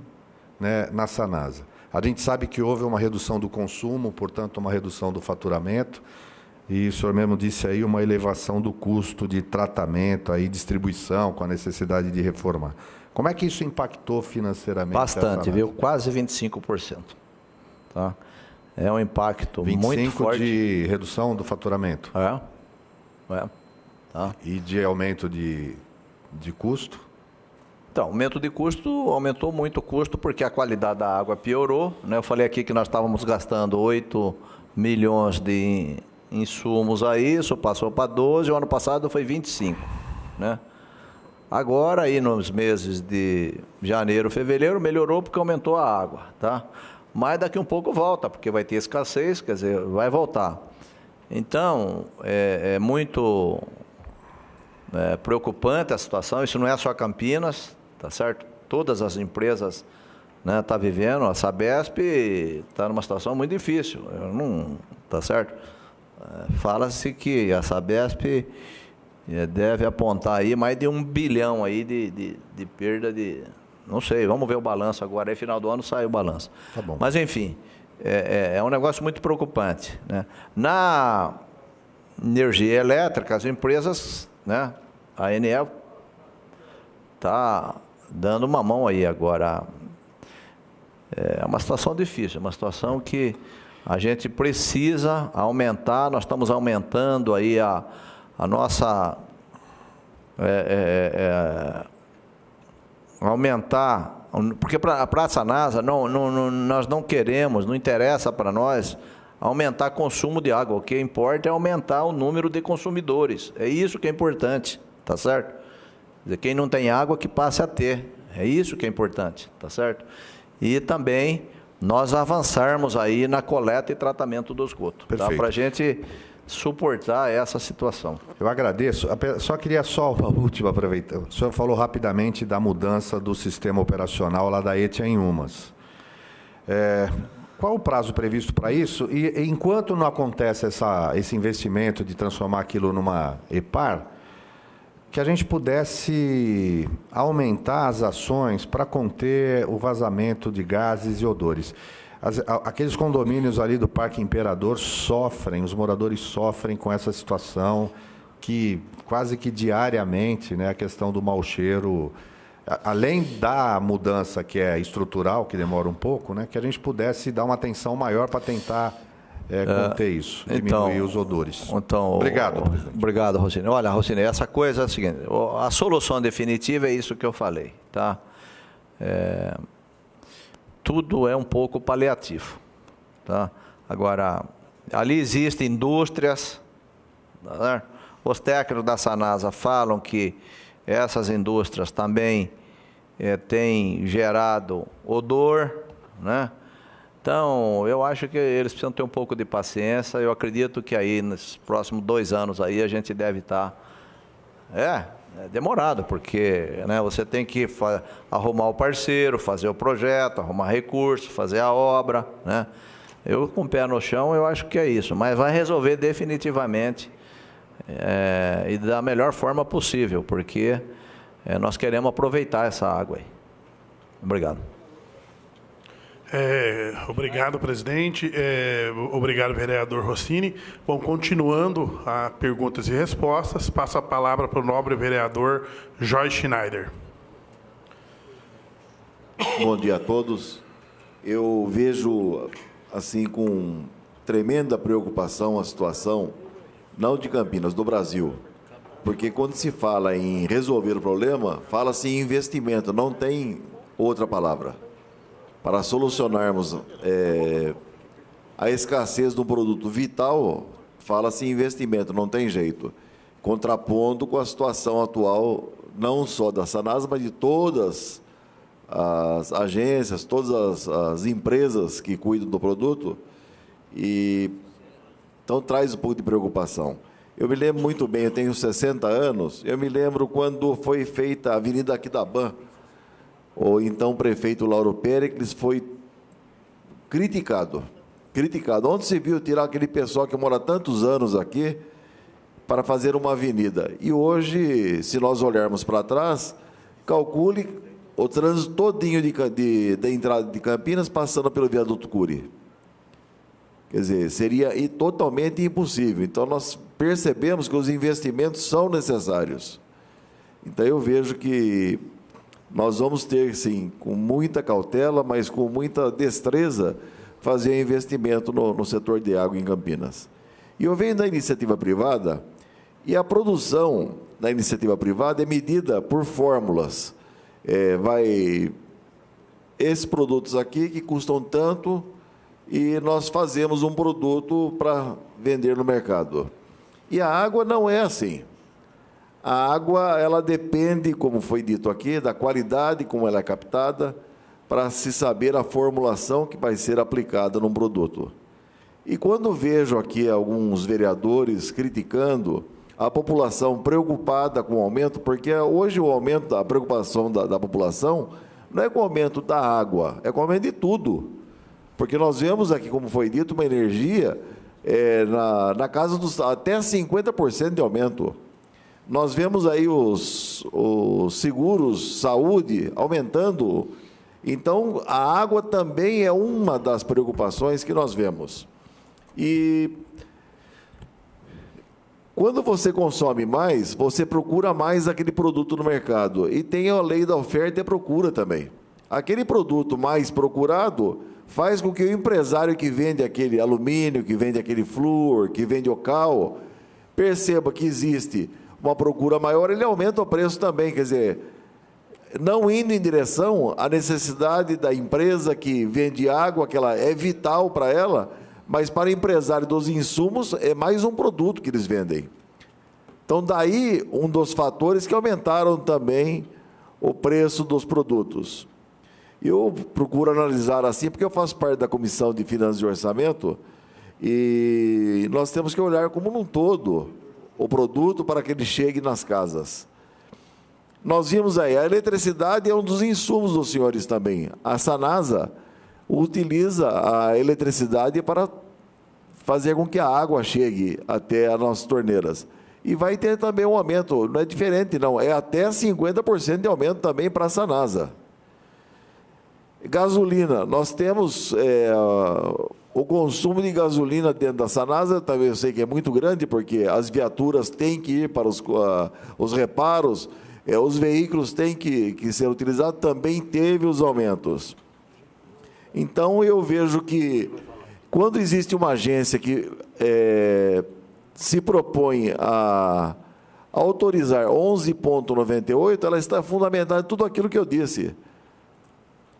né, na Sanasa. A gente sabe que houve uma redução do consumo, portanto, uma redução do faturamento, e o senhor mesmo disse aí uma elevação do custo de tratamento, aí, distribuição, com a necessidade de reformar. Como é que isso impactou financeiramente? Bastante, viu? Quase 25%. Tá? É um impacto muito forte. 25% de redução do faturamento? Tá. E de aumento de custo? Então, aumento de custo, aumentou muito o custo porque a qualidade da água piorou, né? Eu falei aqui que nós estávamos gastando 8 milhões de insumos aí, isso passou para 12, o ano passado foi 25, né? Agora, aí nos meses de janeiro, fevereiro, melhorou porque aumentou a água, tá? Mas daqui um pouco volta, porque vai ter escassez, quer dizer, vai voltar. Então, é muito preocupante a situação, isso não é só Campinas, tá certo? Todas as empresas, né, estão vivendo, a Sabesp está numa situação muito difícil, tá certo? Fala-se que a Sabesp deve apontar aí mais de 1 bilhão aí de perda de... Não sei, vamos ver o balanço agora, aí final do ano sai o balanço. Tá bom. Mas, enfim, é um negócio muito preocupante, né? Na energia elétrica, as empresas, né, a Enel está dando uma mão aí agora. É uma situação difícil, é uma situação que a gente precisa aumentar, nós estamos aumentando aí a nossa... aumentar, porque para a Sanasa, nós não queremos, não interessa para nós aumentar consumo de água. O que importa é aumentar o número de consumidores. É isso que é importante, tá certo? Quer dizer, quem não tem água que passe a ter. É isso que é importante, tá certo? E também nós avançarmos aí na coleta e tratamento do esgoto, tá? Para a gente suportar essa situação. Eu agradeço. Só queria uma última aproveitar. O senhor falou rapidamente da mudança do sistema operacional lá da ETIA em Umas. Qual o prazo previsto para isso? E enquanto não acontece esse investimento de transformar aquilo numa EPAR, que a gente pudesse aumentar as ações para conter o vazamento de gases e odores. Aqueles condomínios ali do Parque Imperador sofrem, os moradores sofrem com essa situação, que quase que diariamente, né, a questão do mau cheiro, além da mudança que é estrutural, que demora um pouco, né, que a gente pudesse dar uma atenção maior para tentar conter isso, diminuir os odores. Então, obrigado, presidente. Obrigado, Rocine. Olha, Rocine, essa coisa é a seguinte, a solução definitiva é isso que eu falei, tá? Tudo é um pouco paliativo, tá? Agora, ali existem indústrias, tá? Os técnicos da Sanasa falam que essas indústrias também têm gerado odor, né? Então, eu acho que eles precisam ter um pouco de paciência. Eu acredito que aí, nos próximos 2 anos, aí, a gente deve estar... É demorado, porque, né, você tem que arrumar o parceiro, fazer o projeto, arrumar recurso, fazer a obra, né? Eu, com o pé no chão, eu acho que é isso. Mas vai resolver definitivamente e da melhor forma possível, porque nós queremos aproveitar essa água aí. Obrigado. Obrigado, presidente. Obrigado, vereador Rossini. Bom, continuando a perguntas e respostas, passo a palavra para o nobre vereador Jorge Schneider. Bom dia a todos. Eu vejo, assim, com tremenda preocupação a situação, não de Campinas, do Brasil. Porque quando se fala em resolver o problema, fala-se em investimento, não tem outra palavra. Para solucionarmos a escassez de um produto vital, fala-se em investimento, não tem jeito. Contrapondo com a situação atual, não só da Sanasa, mas de todas as agências, todas as empresas que cuidam do produto. Então, traz um pouco de preocupação. Eu me lembro muito bem, eu tenho 60 anos, eu me lembro quando foi feita a Avenida Aquidabã, o então prefeito Lauro Péricles foi criticado. Onde se viu tirar aquele pessoal que mora tantos anos aqui para fazer uma avenida? E hoje, se nós olharmos para trás, calcule o trânsito todinho da entrada de Campinas passando pelo viaduto Cury. Quer dizer, seria totalmente impossível. Então, nós percebemos que os investimentos são necessários. Então, eu vejo que nós vamos ter, sim, com muita cautela, mas com muita destreza, fazer investimento no setor de água em Campinas. E eu venho da iniciativa privada, e a produção da iniciativa privada é medida por fórmulas. Esses produtos aqui que custam tanto, e nós fazemos um produto para vender no mercado. E a água não é assim. A água, ela depende, como foi dito aqui, da qualidade como ela é captada, para se saber a formulação que vai ser aplicada num produto. E quando vejo aqui alguns vereadores criticando a população preocupada com o aumento, porque hoje o aumento da preocupação da população não é com o aumento da água, é com o aumento de tudo. Porque nós vemos aqui, como foi dito, uma energia na casa dos até 50% de aumento. Nós vemos aí os seguros, saúde, aumentando. Então, a água também é uma das preocupações que nós vemos. E quando você consome mais, você procura mais aquele produto no mercado. E tem a lei da oferta e procura também. Aquele produto mais procurado faz com que o empresário que vende aquele alumínio, que vende aquele flúor, que vende o cal, perceba que existe uma procura maior, ele aumenta o preço também, quer dizer, não indo em direção à necessidade da empresa que vende água, que ela é vital para ela, mas para o empresário dos insumos é mais um produto que eles vendem. Então, daí um dos fatores que aumentaram também o preço dos produtos. Eu procuro analisar assim, porque eu faço parte da Comissão de Finanças e Orçamento, e nós temos que olhar como um todo o produto para que ele chegue nas casas. Nós vimos aí, a eletricidade é um dos insumos dos senhores também. A Sanasa utiliza a eletricidade para fazer com que a água chegue até as nossas torneiras. E vai ter também um aumento, não é diferente não, é até 50% de aumento também para a Sanasa. Gasolina, nós temos o consumo de gasolina dentro da Sanasa, também eu sei que é muito grande, porque as viaturas têm que ir para os reparos, os veículos têm que ser utilizados, também teve os aumentos. Então, eu vejo que, quando existe uma agência que se propõe a autorizar 11,98, ela está fundamentada em tudo aquilo que eu disse.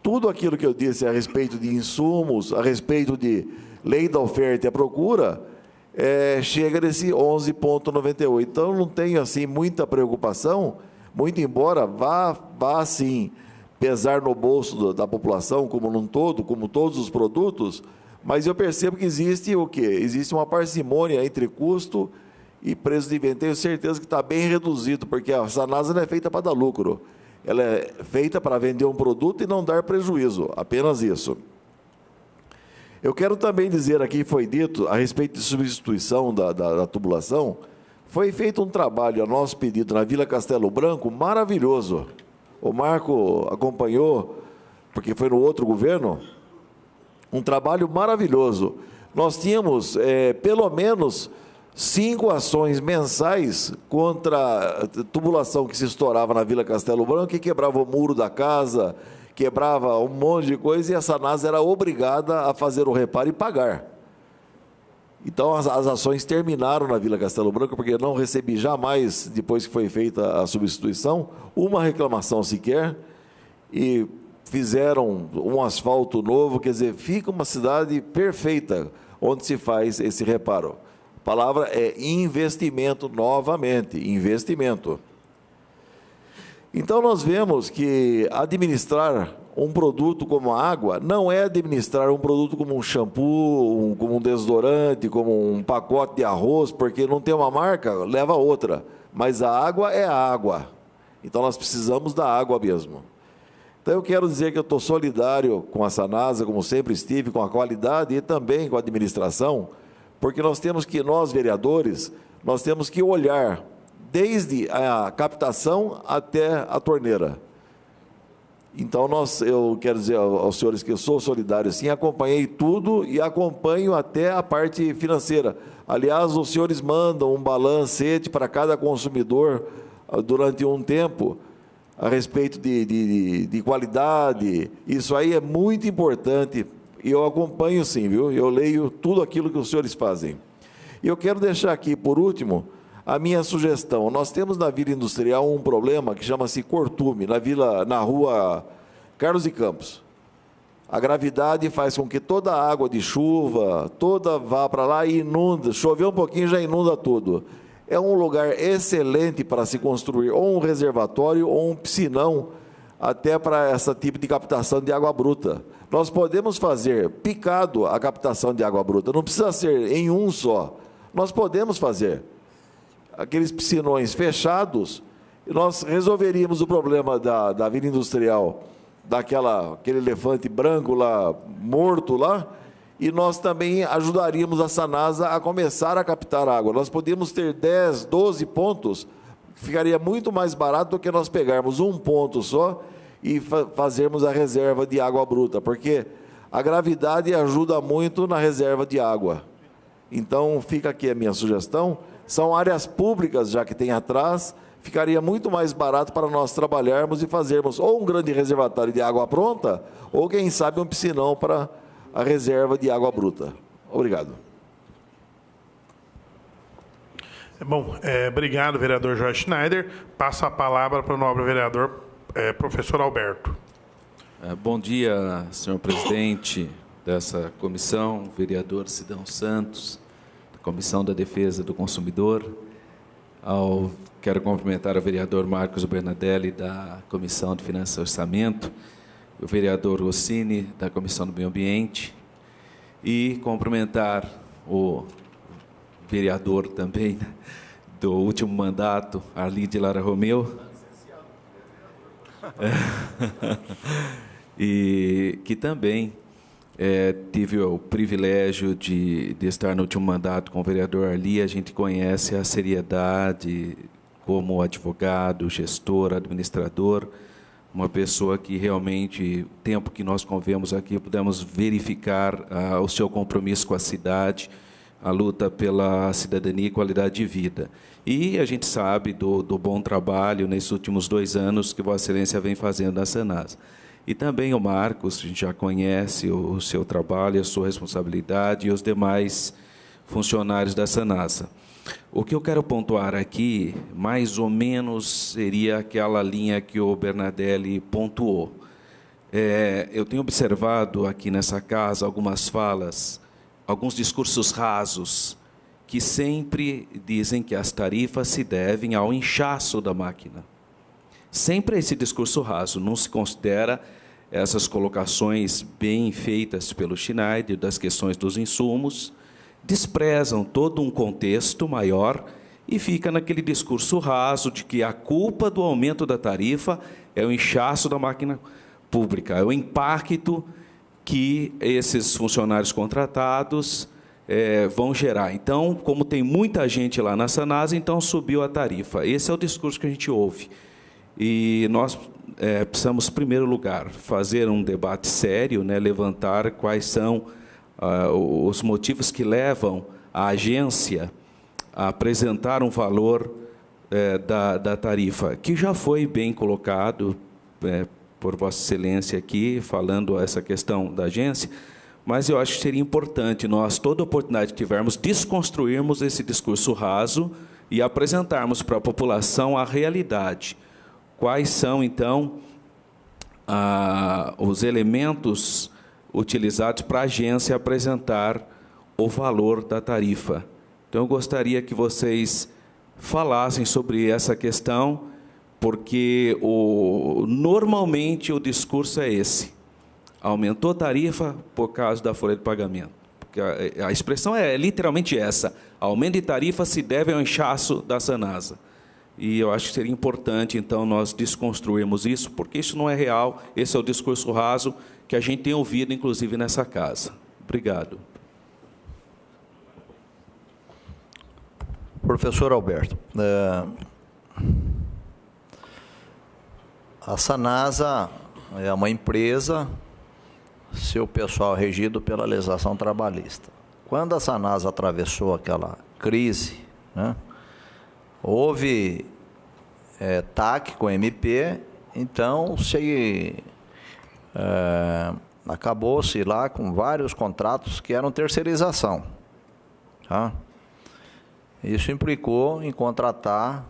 Tudo aquilo que eu disse a respeito de insumos, a respeito de lei da oferta e a procura, chega nesse 11,98. Então, não tenho assim muita preocupação, muito embora vá sim pesar no bolso da população como um todo, como todos os produtos, mas eu percebo que existe o quê? Existe uma parcimônia entre custo e preço de venda. Tenho certeza que está bem reduzido, porque a Sanasa não é feita para dar lucro. Ela é feita para vender um produto e não dar prejuízo, apenas isso. Eu quero também dizer aqui, foi dito, a respeito de substituição da tubulação, foi feito um trabalho a nosso pedido na Vila Castelo Branco, maravilhoso. O Marco acompanhou, porque foi no outro governo, um trabalho maravilhoso. Nós tínhamos, pelo menos, 5 ações mensais contra a tubulação que se estourava na Vila Castelo Branco, que quebrava o muro da casa, quebrava um monte de coisa e a Sanasa era obrigada a fazer o reparo e pagar. Então, as ações terminaram na Vila Castelo Branco, porque eu não recebi jamais, depois que foi feita a substituição, uma reclamação sequer, e fizeram um asfalto novo, quer dizer, fica uma cidade perfeita onde se faz esse reparo. A palavra é investimento, novamente, investimento. Então, nós vemos que administrar um produto como a água não é administrar um produto como um shampoo, como um desodorante, como um pacote de arroz, porque não tem uma marca, leva outra. Mas a água é a água. Então, nós precisamos da água mesmo. Então, eu quero dizer que eu estou solidário com a Sanasa, como sempre estive, com a qualidade e também com a administração, porque nós vereadores, nós temos que olhar desde a captação até a torneira. Então, eu quero dizer aos senhores que eu sou solidário, sim, acompanhei tudo e acompanho até a parte financeira. Aliás, os senhores mandam um balancete para cada consumidor durante um tempo, a respeito de qualidade. Isso aí é muito importante, e eu acompanho sim, viu? Eu leio tudo aquilo que os senhores fazem. E eu quero deixar aqui, por último, a minha sugestão. Nós temos na Vila Industrial um problema que chama-se cortume, na rua Carlos de Campos. A gravidade faz com que toda a água de chuva, toda vá para lá e inunda, choveu um pouquinho já inunda tudo. É um lugar excelente para se construir ou um reservatório ou um piscinão, até para esse tipo de captação de água bruta. Nós podemos fazer picado a captação de água bruta, não precisa ser em um só. Nós podemos fazer aqueles piscinões fechados, e nós resolveríamos o problema da Vila Industrial, aquele elefante branco lá, morto lá, e nós também ajudaríamos a Sanasa a começar a captar água. Nós podíamos ter 10, 12 pontos, ficaria muito mais barato do que nós pegarmos um ponto só e fazermos a reserva de água bruta, porque a gravidade ajuda muito na reserva de água. Então, fica aqui a minha sugestão. São áreas públicas, já que tem atrás, ficaria muito mais barato para nós trabalharmos e fazermos ou um grande reservatório de água pronta, ou, quem sabe, um piscinão para a reserva de água bruta. Obrigado. Bom, obrigado, vereador Jorge Schneider. Passo a palavra para o nobre vereador, professor Alberto. Bom dia, senhor presidente dessa comissão, vereador Sidão Santos, Comissão da Defesa do Consumidor. Quero cumprimentar o vereador Marcos Bernadelli, da Comissão de Finanças e Orçamento, o vereador Rossini, da Comissão do Meio Ambiente, e cumprimentar o vereador também, né, do último mandato, Arli de Lara Romeu, e que também tive o privilégio de estar no último mandato com o vereador Arli. A gente conhece a seriedade como advogado, gestor, administrador, uma pessoa que realmente, o tempo que nós convivemos aqui, pudemos verificar o seu compromisso com a cidade, a luta pela cidadania e qualidade de vida. E a gente sabe do bom trabalho nesses últimos 2 anos que Vossa Excelência vem fazendo na Sanasa. E também o Marcos, a gente já conhece o seu trabalho, a sua responsabilidade e os demais funcionários da Sanasa. O que eu quero pontuar aqui, mais ou menos, seria aquela linha que o Bernadelli pontuou. Eu tenho observado aqui nessa casa algumas falas, alguns discursos rasos, que sempre dizem que as tarifas se devem ao inchaço da máquina. Sempre esse discurso raso, não se considera essas colocações bem feitas pelo Schneider, das questões dos insumos, desprezam todo um contexto maior e fica naquele discurso raso de que a culpa do aumento da tarifa é o inchaço da máquina pública, é o impacto que esses funcionários contratados vão gerar. Então, como tem muita gente lá na Sanasa, então subiu a tarifa. Esse é o discurso que a gente ouve. E nós precisamos, em primeiro lugar, fazer um debate sério, né, levantar quais são os motivos que levam a agência a apresentar um valor da tarifa, que já foi bem colocado por Vossa Excelência aqui, falando essa questão da agência, mas eu acho que seria importante nós, toda oportunidade que tivermos, desconstruirmos esse discurso raso e apresentarmos para a população a realidade. Quais são, então, os elementos utilizados para a agência apresentar o valor da tarifa. Então, eu gostaria que vocês falassem sobre essa questão, porque normalmente o discurso é esse. Aumentou a tarifa por causa da folha de pagamento. Porque a expressão é literalmente essa. Aumento de tarifa se deve ao inchaço da Sanasa. E eu acho que seria importante, então, nós desconstruirmos isso, porque isso não é real, esse é o discurso raso que a gente tem ouvido, inclusive, nessa casa. Obrigado. Professor Alberto, a Sanasa é uma empresa, seu pessoal é regido pela legislação trabalhista. Quando a Sanasa atravessou aquela crise, né, houve TAC com MP, então acabou-se lá com vários contratos que eram terceirização. Tá? Isso implicou em contratar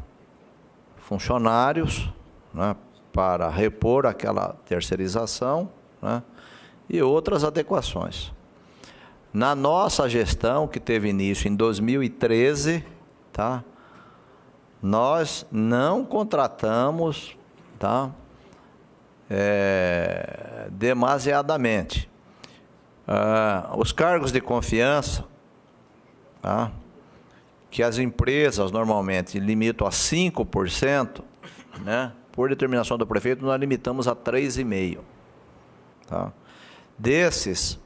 funcionários, né, para repor aquela terceirização, né, e outras adequações. Na nossa gestão, que teve início em 2013, tá, nós não contratamos, tá, demasiadamente. Os cargos de confiança, tá, que as empresas normalmente limitam a 5%, né, por determinação do prefeito, nós limitamos a 3,5%. Tá? Desses,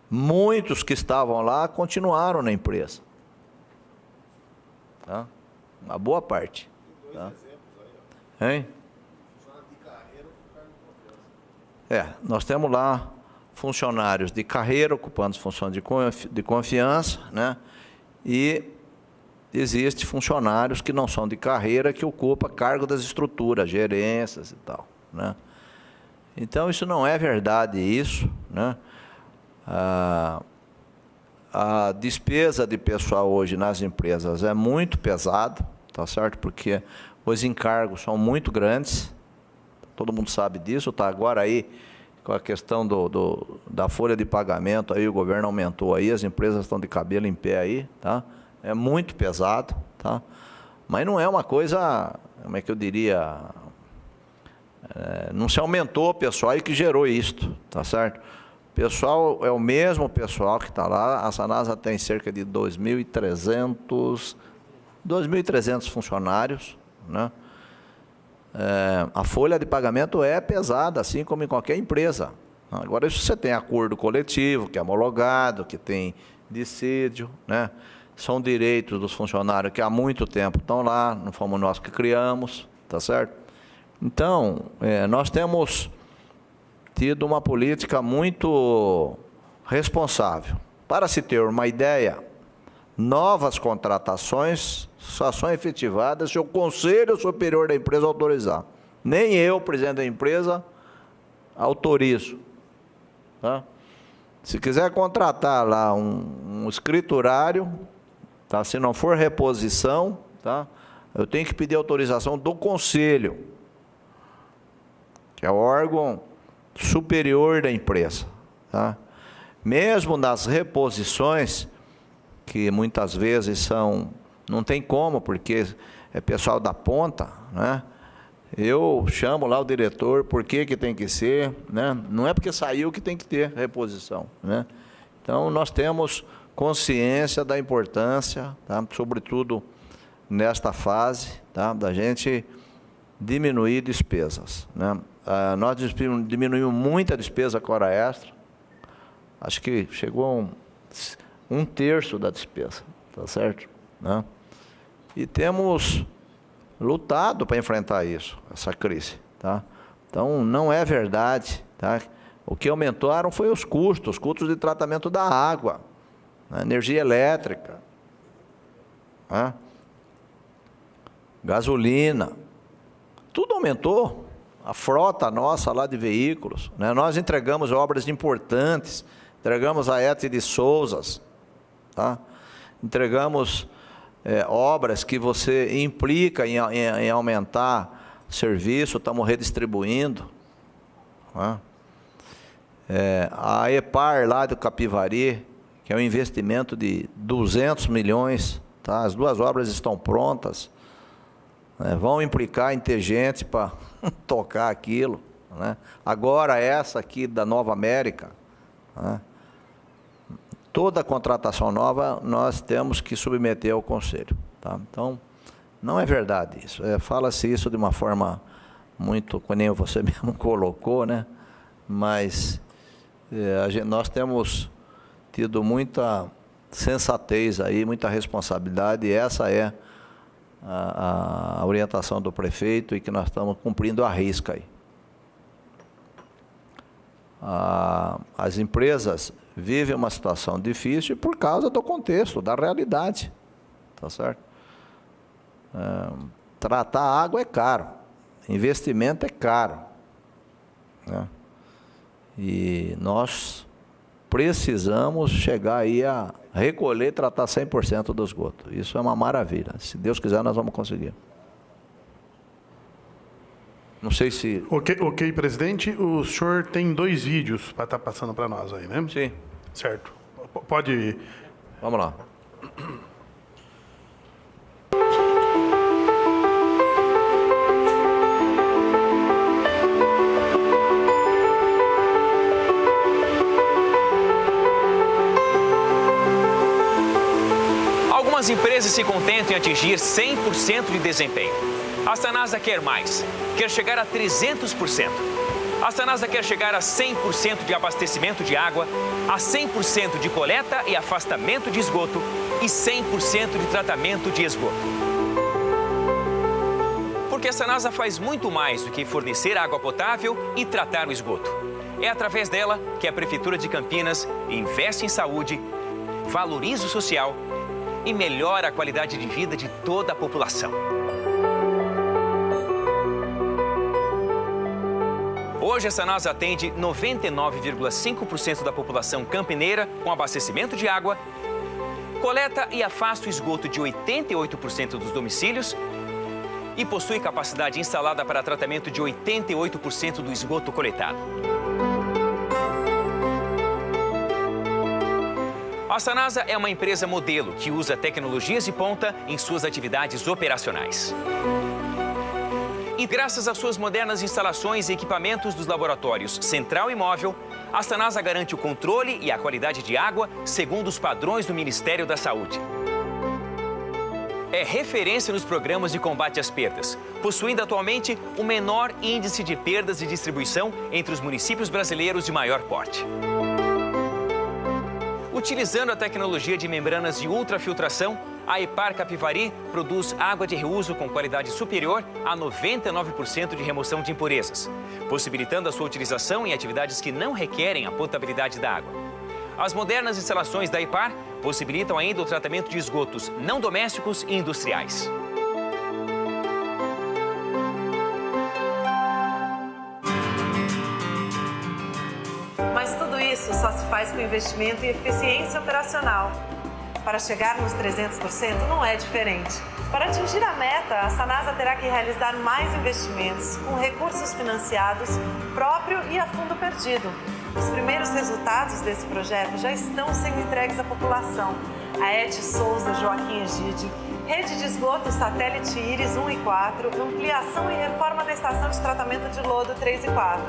muitos que estavam lá continuaram na empresa. Tá? Uma boa parte. Tá? Hein? Nós temos lá funcionários de carreira ocupando funções de confiança, né? E existem funcionários que não são de carreira, que ocupam cargo das estruturas, gerências e tal, né? Então, isso não é verdade, isso, né? A despesa de pessoal hoje nas empresas é muito pesada, tá certo? Porque os encargos são muito grandes, todo mundo sabe disso, tá? Agora aí, com a questão da folha de pagamento, aí o governo aumentou aí, as empresas estão de cabelo em pé aí, tá? É muito pesado, tá? Mas não é uma coisa, como é que eu diria, não se aumentou o pessoal aí que gerou isto, tá certo? O pessoal é o mesmo pessoal que está lá, a Sanasa tem cerca de 2.300 funcionários, né? A folha de pagamento é pesada, assim como em qualquer empresa. Agora, isso você tem acordo coletivo, que é homologado, que tem dissídio, né? São direitos dos funcionários que há muito tempo estão lá, não fomos nós que criamos, tá certo? Então, nós temos tido uma política muito responsável. Para se ter uma ideia, novas contratações só são efetivadas se o Conselho Superior da empresa autorizar. Nem eu, presidente da empresa, autorizo. Tá? Se quiser contratar lá um escriturário, tá? Se não for reposição, tá? Eu tenho que pedir autorização do Conselho, que é o órgão superior da empresa. Tá? Mesmo nas reposições, que muitas vezes não tem como, porque é pessoal da ponta, né? Eu chamo lá o diretor, por que tem que ser, né? Não é porque saiu que tem que ter reposição, né? Então, nós temos consciência da importância, tá? Sobretudo nesta fase, tá? Da gente diminuir despesas, né? Nós diminuímos muita despesa com hora extra, acho que chegou a um terço da despesa, tá certo? Né? E temos lutado para enfrentar isso, essa crise, tá? Então, não é verdade, tá? O que aumentaram foi os custos de tratamento da água, né? Energia elétrica, né? Gasolina, tudo aumentou, a frota nossa lá de veículos, né? Nós entregamos obras importantes, entregamos a ET de Souzas, tá? Entregamos obras que você implica em aumentar serviço, estamos redistribuindo, tá? A EPAR lá do Capivari, que é um investimento de 200 milhões, tá? As duas obras estão prontas, né? Vão implicar em ter gente para tocar aquilo, né? Agora essa aqui da Nova América, né? Toda contratação nova nós temos que submeter ao Conselho, tá? Então, não é verdade isso. Fala-se isso de uma forma muito, como nem você mesmo colocou, né? Mas nós temos tido muita sensatez aí, muita responsabilidade, e essa é a orientação do prefeito e que nós estamos cumprindo à risca aí. As empresas vivem uma situação difícil por causa do contexto, da realidade, tá certo? Tratar a água é caro, investimento é caro, né? E nós precisamos chegar aí a recolher e tratar 100% do esgoto. Isso é uma maravilha. Se Deus quiser, nós vamos conseguir. Não sei se... Ok, presidente. O senhor tem 2 vídeos para estar passando para nós aí, né? Sim. Certo. Pode ir. Vamos lá. Algumas empresas se contentam em atingir 100% de desempenho. A Sanasa quer mais, quer chegar a 300%. A Sanasa quer chegar a 100% de abastecimento de água, a 100% de coleta e afastamento de esgoto e 100% de tratamento de esgoto. Porque a Sanasa faz muito mais do que fornecer água potável e tratar o esgoto. É através dela que a Prefeitura de Campinas investe em saúde, valoriza o social e melhora a qualidade de vida de toda a população. Hoje a Sanasa atende 99,5% da população campineira com abastecimento de água, coleta e afasta o esgoto de 88% dos domicílios e possui capacidade instalada para tratamento de 88% do esgoto coletado. A Sanasa é uma empresa modelo que usa tecnologias de ponta em suas atividades operacionais. E graças às suas modernas instalações e equipamentos dos laboratórios Central e Móvel, a Sanasa garante o controle e a qualidade de água segundo os padrões do Ministério da Saúde. É referência nos programas de combate às perdas, possuindo atualmente o menor índice de perdas de distribuição entre os municípios brasileiros de maior porte. Utilizando a tecnologia de membranas de ultrafiltração, a EPAR Capivari produz água de reuso com qualidade superior a 99% de remoção de impurezas, possibilitando a sua utilização em atividades que não requerem a potabilidade da água. As modernas instalações da EPAR possibilitam ainda o tratamento de esgotos não domésticos e industriais. Mas tudo isso só se faz com investimento e eficiência operacional. Para chegar nos 300% não é diferente. Para atingir a meta, a Sanasa terá que realizar mais investimentos com recursos financiados próprio e a fundo perdido. Os primeiros resultados desse projeto já estão sendo entregues à população. A ET Souza Joaquim Egide, rede de esgoto satélite Íris 1 e 4, ampliação e reforma da estação de tratamento de lodo 3 e 4,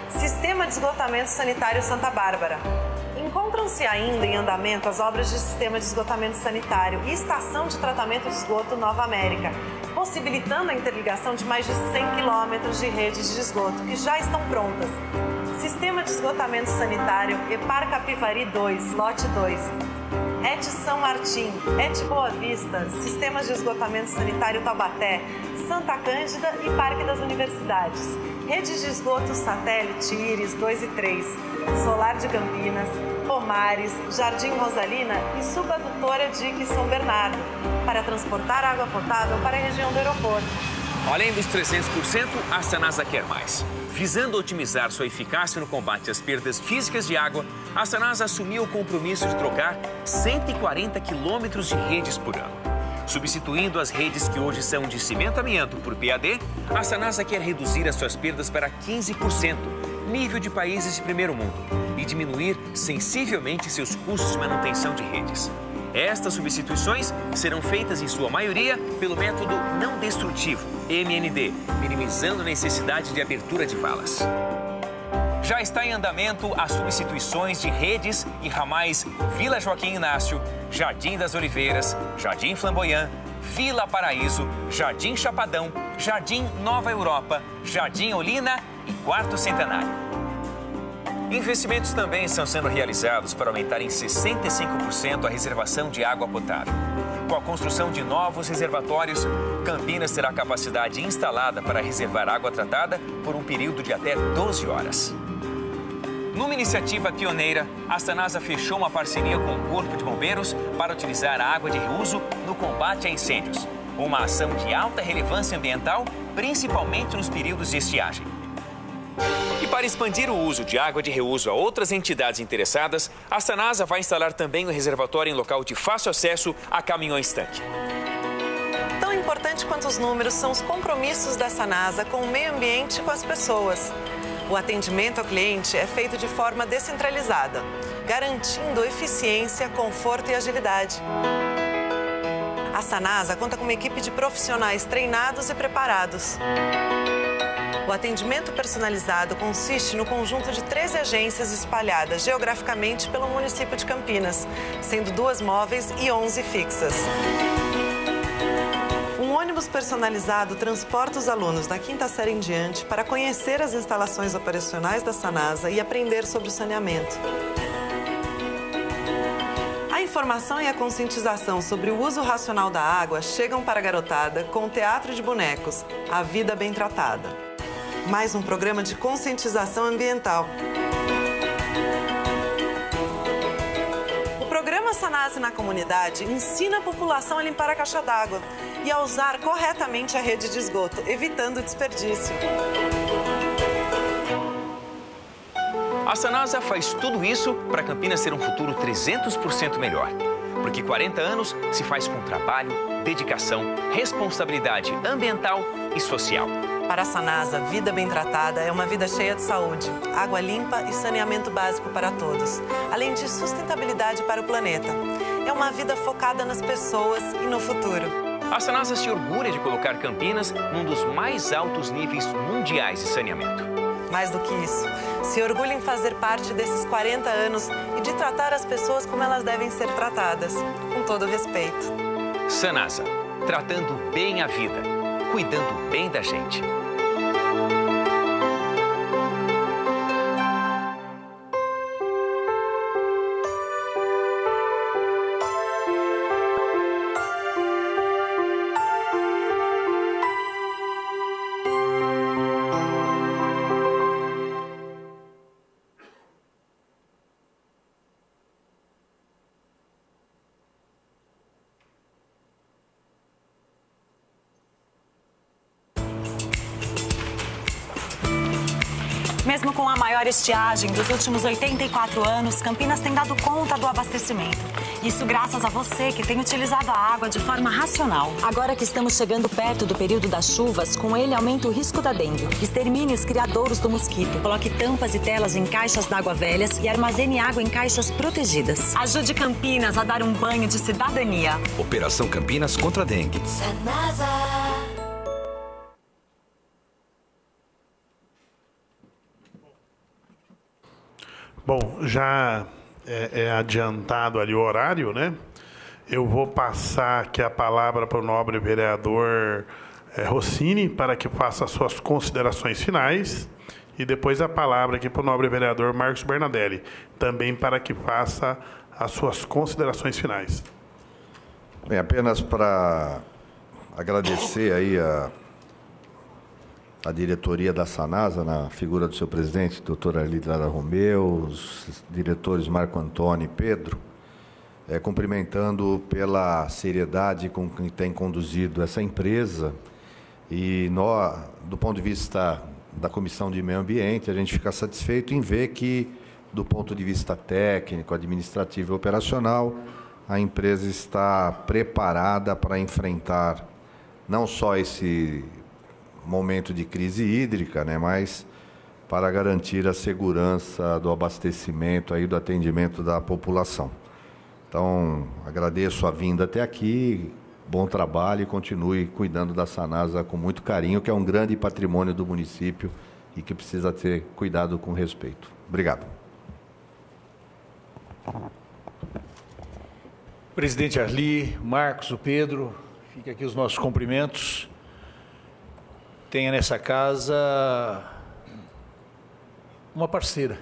sistema de esgotamento sanitário Santa Bárbara. Encontram-se ainda em andamento as obras de sistema de esgotamento sanitário e estação de tratamento de esgoto Nova América, possibilitando a interligação de mais de 100 quilômetros de redes de esgoto que já estão prontas. Sistema de esgotamento sanitário EPAR Capivari 2, lote 2. ET São Martim, ET Boa Vista, sistemas de esgotamento sanitário Taubaté, Santa Cândida e Parque das Universidades. Redes de esgoto satélite Íris 2 e 3, Solar de Campinas, Pomares, Jardim Rosalina e subadutora Dique São Bernardo, para transportar água potável para a região do aeroporto. Além dos 300%, a Sanasa quer mais. Visando otimizar sua eficácia no combate às perdas físicas de água, a Sanasa assumiu o compromisso de trocar 140 quilômetros de redes por ano. Substituindo as redes que hoje são de cimento-amianto por PAD, a Sanasa quer reduzir as suas perdas para 15%, nível de países de primeiro mundo, e diminuir sensivelmente seus custos de manutenção de redes. Estas substituições serão feitas, em sua maioria, pelo método não destrutivo, MND, minimizando a necessidade de abertura de valas. Já está em andamento as substituições de redes e ramais Vila Joaquim Inácio, Jardim das Oliveiras, Jardim Flamboyant, Vila Paraíso, Jardim Chapadão, Jardim Nova Europa, Jardim Olina e Quarto Centenário. Investimentos também estão sendo realizados para aumentar em 65% a reservação de água potável. Com a construção de novos reservatórios, Campinas terá capacidade instalada para reservar água tratada por um período de até 12 horas. Numa iniciativa pioneira, a Sanasa fechou uma parceria com o Corpo de Bombeiros para utilizar a água de reuso no combate a incêndios. Uma ação de alta relevância ambiental, principalmente nos períodos de estiagem. E para expandir o uso de água de reuso a outras entidades interessadas, a Sanasa vai instalar também um reservatório em local de fácil acesso a caminhões-tanque. Tão importante quanto os números são os compromissos da Sanasa com o meio ambiente e com as pessoas. O atendimento ao cliente é feito de forma descentralizada, garantindo eficiência, conforto e agilidade. A Sanasa conta com uma equipe de profissionais treinados e preparados. O atendimento personalizado consiste no conjunto de 13 agências espalhadas geograficamente pelo município de Campinas, sendo 2 móveis e 11 fixas. Um ônibus personalizado transporta os alunos da 5ª série em diante para conhecer as instalações operacionais da Sanasa e aprender sobre o saneamento. A informação e a conscientização sobre o uso racional da água chegam para a garotada com o Teatro de Bonecos, A Vida Bem Tratada. Mais um programa de conscientização ambiental. O programa Sanasa na Comunidade ensina a população a limpar a caixa d'água e a usar corretamente a rede de esgoto, evitando o desperdício. A Sanasa faz tudo isso para Campinas ter um futuro 300% melhor. Porque 40 anos se faz com trabalho, dedicação, responsabilidade ambiental e social. Para a Sanasa, vida bem tratada é uma vida cheia de saúde, água limpa e saneamento básico para todos, além de sustentabilidade para o planeta. É uma vida focada nas pessoas e no futuro. A Sanasa se orgulha de colocar Campinas num dos mais altos níveis mundiais de saneamento. Mais do que isso, se orgulha em fazer parte desses 40 anos e de tratar as pessoas como elas devem ser tratadas, com todo respeito. Sanasa, tratando bem a vida, cuidando bem da gente. Mesmo com a maior estiagem dos últimos 84 anos, Campinas tem dado conta do abastecimento. Isso graças a você que tem utilizado a água de forma racional. Agora que estamos chegando perto do período das chuvas, com ele aumenta o risco da dengue. Extermine os criadouros do mosquito. Coloque tampas e telas em caixas d'água velhas e armazene água em caixas protegidas. Ajude Campinas a dar um banho de cidadania. Operação Campinas contra a dengue. Sanasa. Bom, já é adiantado ali o horário, né? Eu vou passar aqui a palavra para o nobre vereador Rossini para que faça as suas considerações finais e depois a palavra aqui para o nobre vereador Marcos Bernadelli, também para que faça as suas considerações finais. Bem, apenas para agradecer aí a diretoria da Sanasa, na figura do seu presidente, doutor Arli de Lara Romeu, os diretores Marco Antônio e Pedro, cumprimentando pela seriedade com que tem conduzido essa empresa E nós, do ponto de vista da Comissão de Meio Ambiente, a gente fica satisfeito em ver que, do ponto de vista técnico, administrativo e operacional, a empresa está preparada para enfrentar não só esse momento de crise hídrica, né, mas para garantir a segurança do abastecimento e do atendimento da população. Então, agradeço a vinda até aqui, bom trabalho e continue cuidando da Sanasa com muito carinho, que é um grande patrimônio do município e que precisa ter cuidado com respeito. Obrigado. Presidente Arli, Marcos, o Pedro, fica aqui os nossos cumprimentos. Tenha nessa casa uma parceira,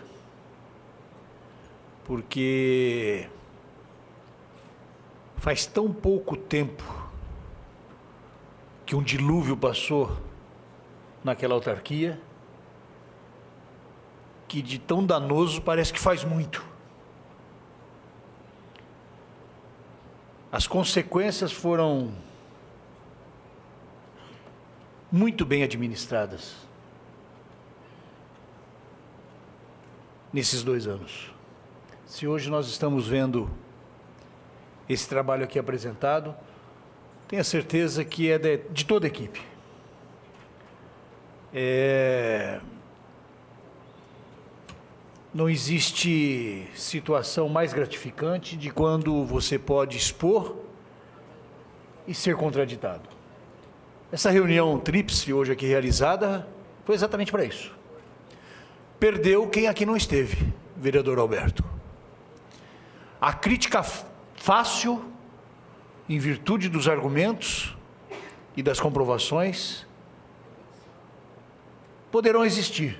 porque faz tão pouco tempo que um dilúvio passou naquela autarquia, que de tão danoso parece que faz muito. As consequências foram muito bem administradas nesses 2 anos. Se hoje nós estamos vendo esse trabalho aqui apresentado, tenha certeza que é de toda a equipe. Não existe situação mais gratificante de quando você pode expor e ser contraditado. Essa reunião tríplice hoje aqui realizada foi exatamente para isso. Perdeu quem aqui não esteve, vereador Alberto. A crítica fácil, em virtude dos argumentos e das comprovações, poderão existir,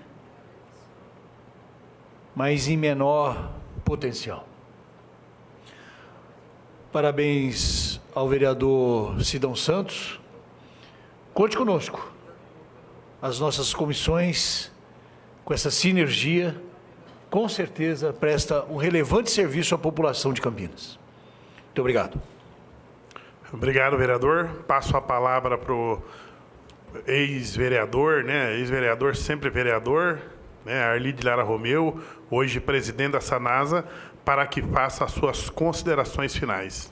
mas em menor potencial. Parabéns ao vereador Sidão Santos. Conte conosco. As nossas comissões, com essa sinergia, com certeza presta um relevante serviço à população de Campinas. Muito obrigado. Obrigado, vereador. Passo a palavra para o ex-vereador, né? Ex-vereador, sempre vereador, né? Arli de Lara Romeu, hoje presidente da Sanasa, para que faça as suas considerações finais.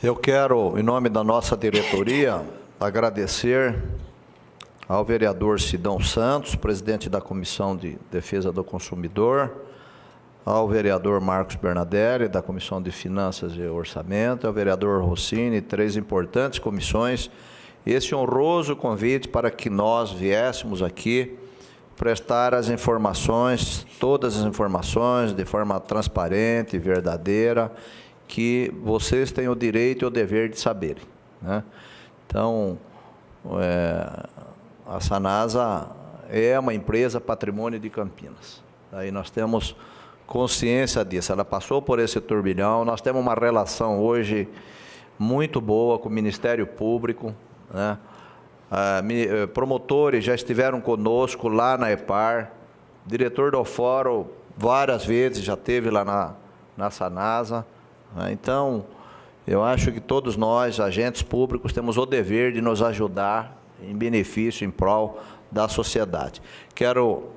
Eu quero, em nome da nossa diretoria, agradecer ao vereador Sidão Santos, presidente da Comissão de Defesa do Consumidor, ao vereador Marcos Bernadelli, da Comissão de Finanças e Orçamento, ao vereador Rossini, 3 importantes comissões, esse honroso convite para que nós viéssemos aqui prestar as informações, todas as informações, de forma transparente e verdadeira, que vocês têm o direito e o dever de saberem, né? Então, a Sanasa é uma empresa patrimônio de Campinas. Aí nós temos consciência disso. Ela passou por esse turbilhão. Nós temos uma relação hoje muito boa com o Ministério Público, né? Promotores já estiveram conosco lá na EPAR. Diretor do Fórum várias vezes já esteve lá na Sanasa. Então, eu acho que todos nós, agentes públicos, temos o dever de nos ajudar em benefício, em prol da sociedade. Quero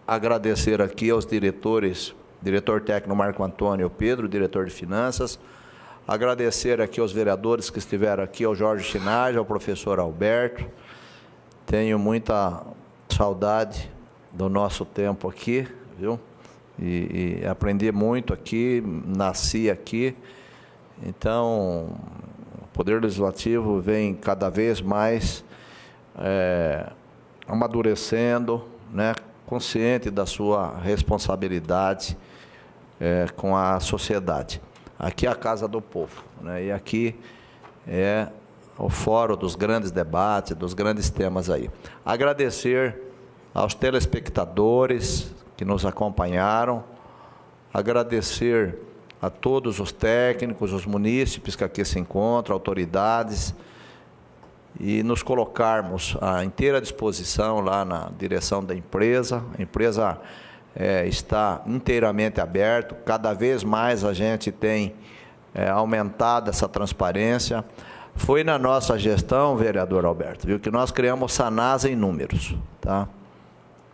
agradecer aqui aos diretores, diretor técnico Marco Antônio Pedro, diretor de Finanças, agradecer aqui aos vereadores que estiveram aqui, ao Jorge Chinage, ao professor Alberto. Tenho muita saudade do nosso tempo aqui, viu? E aprendi muito aqui, nasci aqui. Então, o Poder Legislativo vem cada vez mais amadurecendo, né, consciente da sua responsabilidade com a sociedade. Aqui é a Casa do Povo, né, e aqui é o fórum dos grandes debates, dos grandes temas aí. Agradecer aos telespectadores que nos acompanharam, agradecer a todos os técnicos, os munícipes que aqui se encontram, autoridades, e nos colocarmos à inteira disposição lá na direção da empresa. A empresa está inteiramente aberta, cada vez mais a gente tem aumentado essa transparência. foi na nossa gestão, vereador Alberto, viu, que nós criamos Sanasa em números, tá?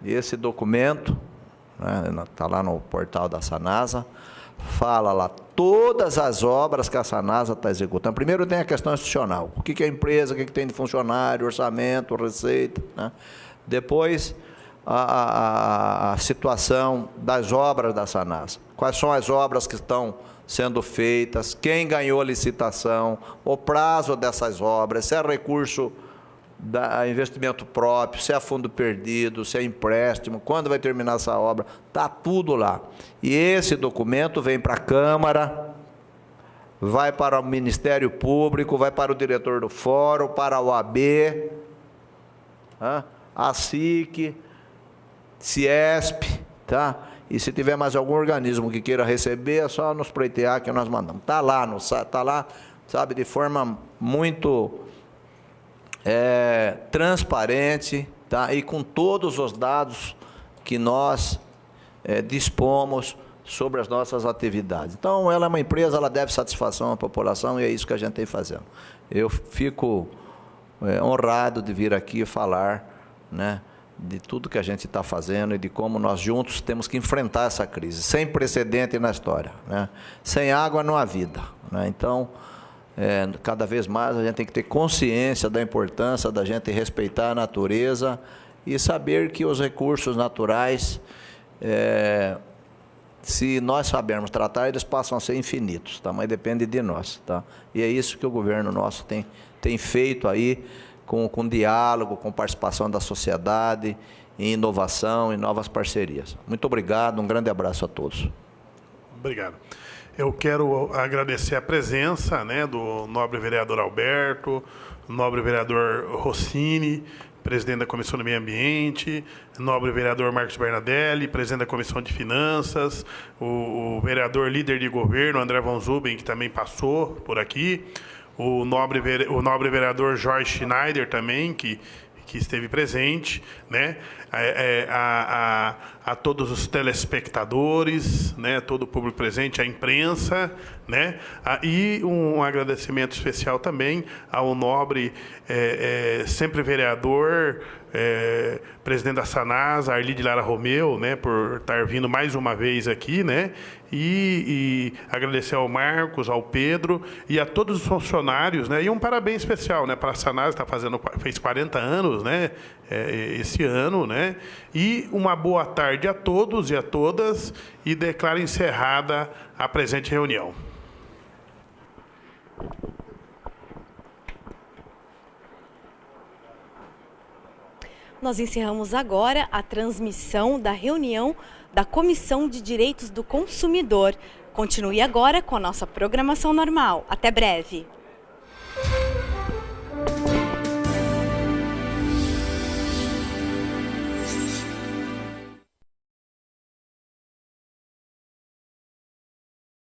E esse documento, né, tá lá no portal da Sanasa, fala lá todas as obras que a Sanasa está executando. Primeiro tem a questão institucional, o que é empresa, o que tem de funcionário, orçamento, receita, né? Depois a situação das obras da Sanasa, quais são as obras que estão sendo feitas, quem ganhou a licitação, o prazo dessas obras, se é recurso da investimento próprio, se é fundo perdido, se é empréstimo, quando vai terminar essa obra, está tudo lá. E esse documento vem para a Câmara, vai para o Ministério Público, vai para o diretor do fórum, para a OAB, a SIC, CIESP, tá? E se tiver mais algum organismo que queira receber, é só nos pleitear que nós mandamos. Está lá, tá lá, sabe, de forma muito transparente, tá? E com todos os dados que nós dispomos sobre as nossas atividades. Então, ela é uma empresa, ela deve satisfação à população e é isso que a gente tem fazendo. Eu fico honrado de vir aqui falar, né, de tudo que a gente está fazendo e de como nós juntos temos que enfrentar essa crise, sem precedente na história, né? Sem água não há vida, né? Então, cada vez mais a gente tem que ter consciência da importância da gente respeitar a natureza e saber que os recursos naturais, se nós sabermos tratar, eles passam a ser infinitos, tá? Mas depende de nós, tá? E é isso que o governo nosso tem feito aí, com diálogo, com participação da sociedade, em inovação, em novas parcerias. Muito obrigado, um grande abraço a todos. Obrigado. Eu quero agradecer a presença, né, do nobre vereador Alberto, nobre vereador Rossini, presidente da Comissão do Meio Ambiente, nobre vereador Marcos Bernadelli, presidente da Comissão de Finanças, o vereador líder de governo, André Von Zuben, que também passou por aqui, o nobre vereador Jorge Schneider também, que esteve presente, né? A todos os telespectadores, né? Todo o público presente, a imprensa, né? E um agradecimento especial também ao nobre sempre vereador, presidente da Sanasa, Arli de Lara Romeu, né? Por estar vindo mais uma vez aqui, né? E agradecer ao Marcos, ao Pedro e a todos os funcionários, né? E um parabéns especial, né, para a Sanasa, fez 40 anos, né, esse ano, né? E uma boa tarde a todos e a todas e declaro encerrada a presente reunião. Nós encerramos agora a transmissão da reunião da Comissão de Direitos do Consumidor. Continue agora com a nossa programação normal. Até breve.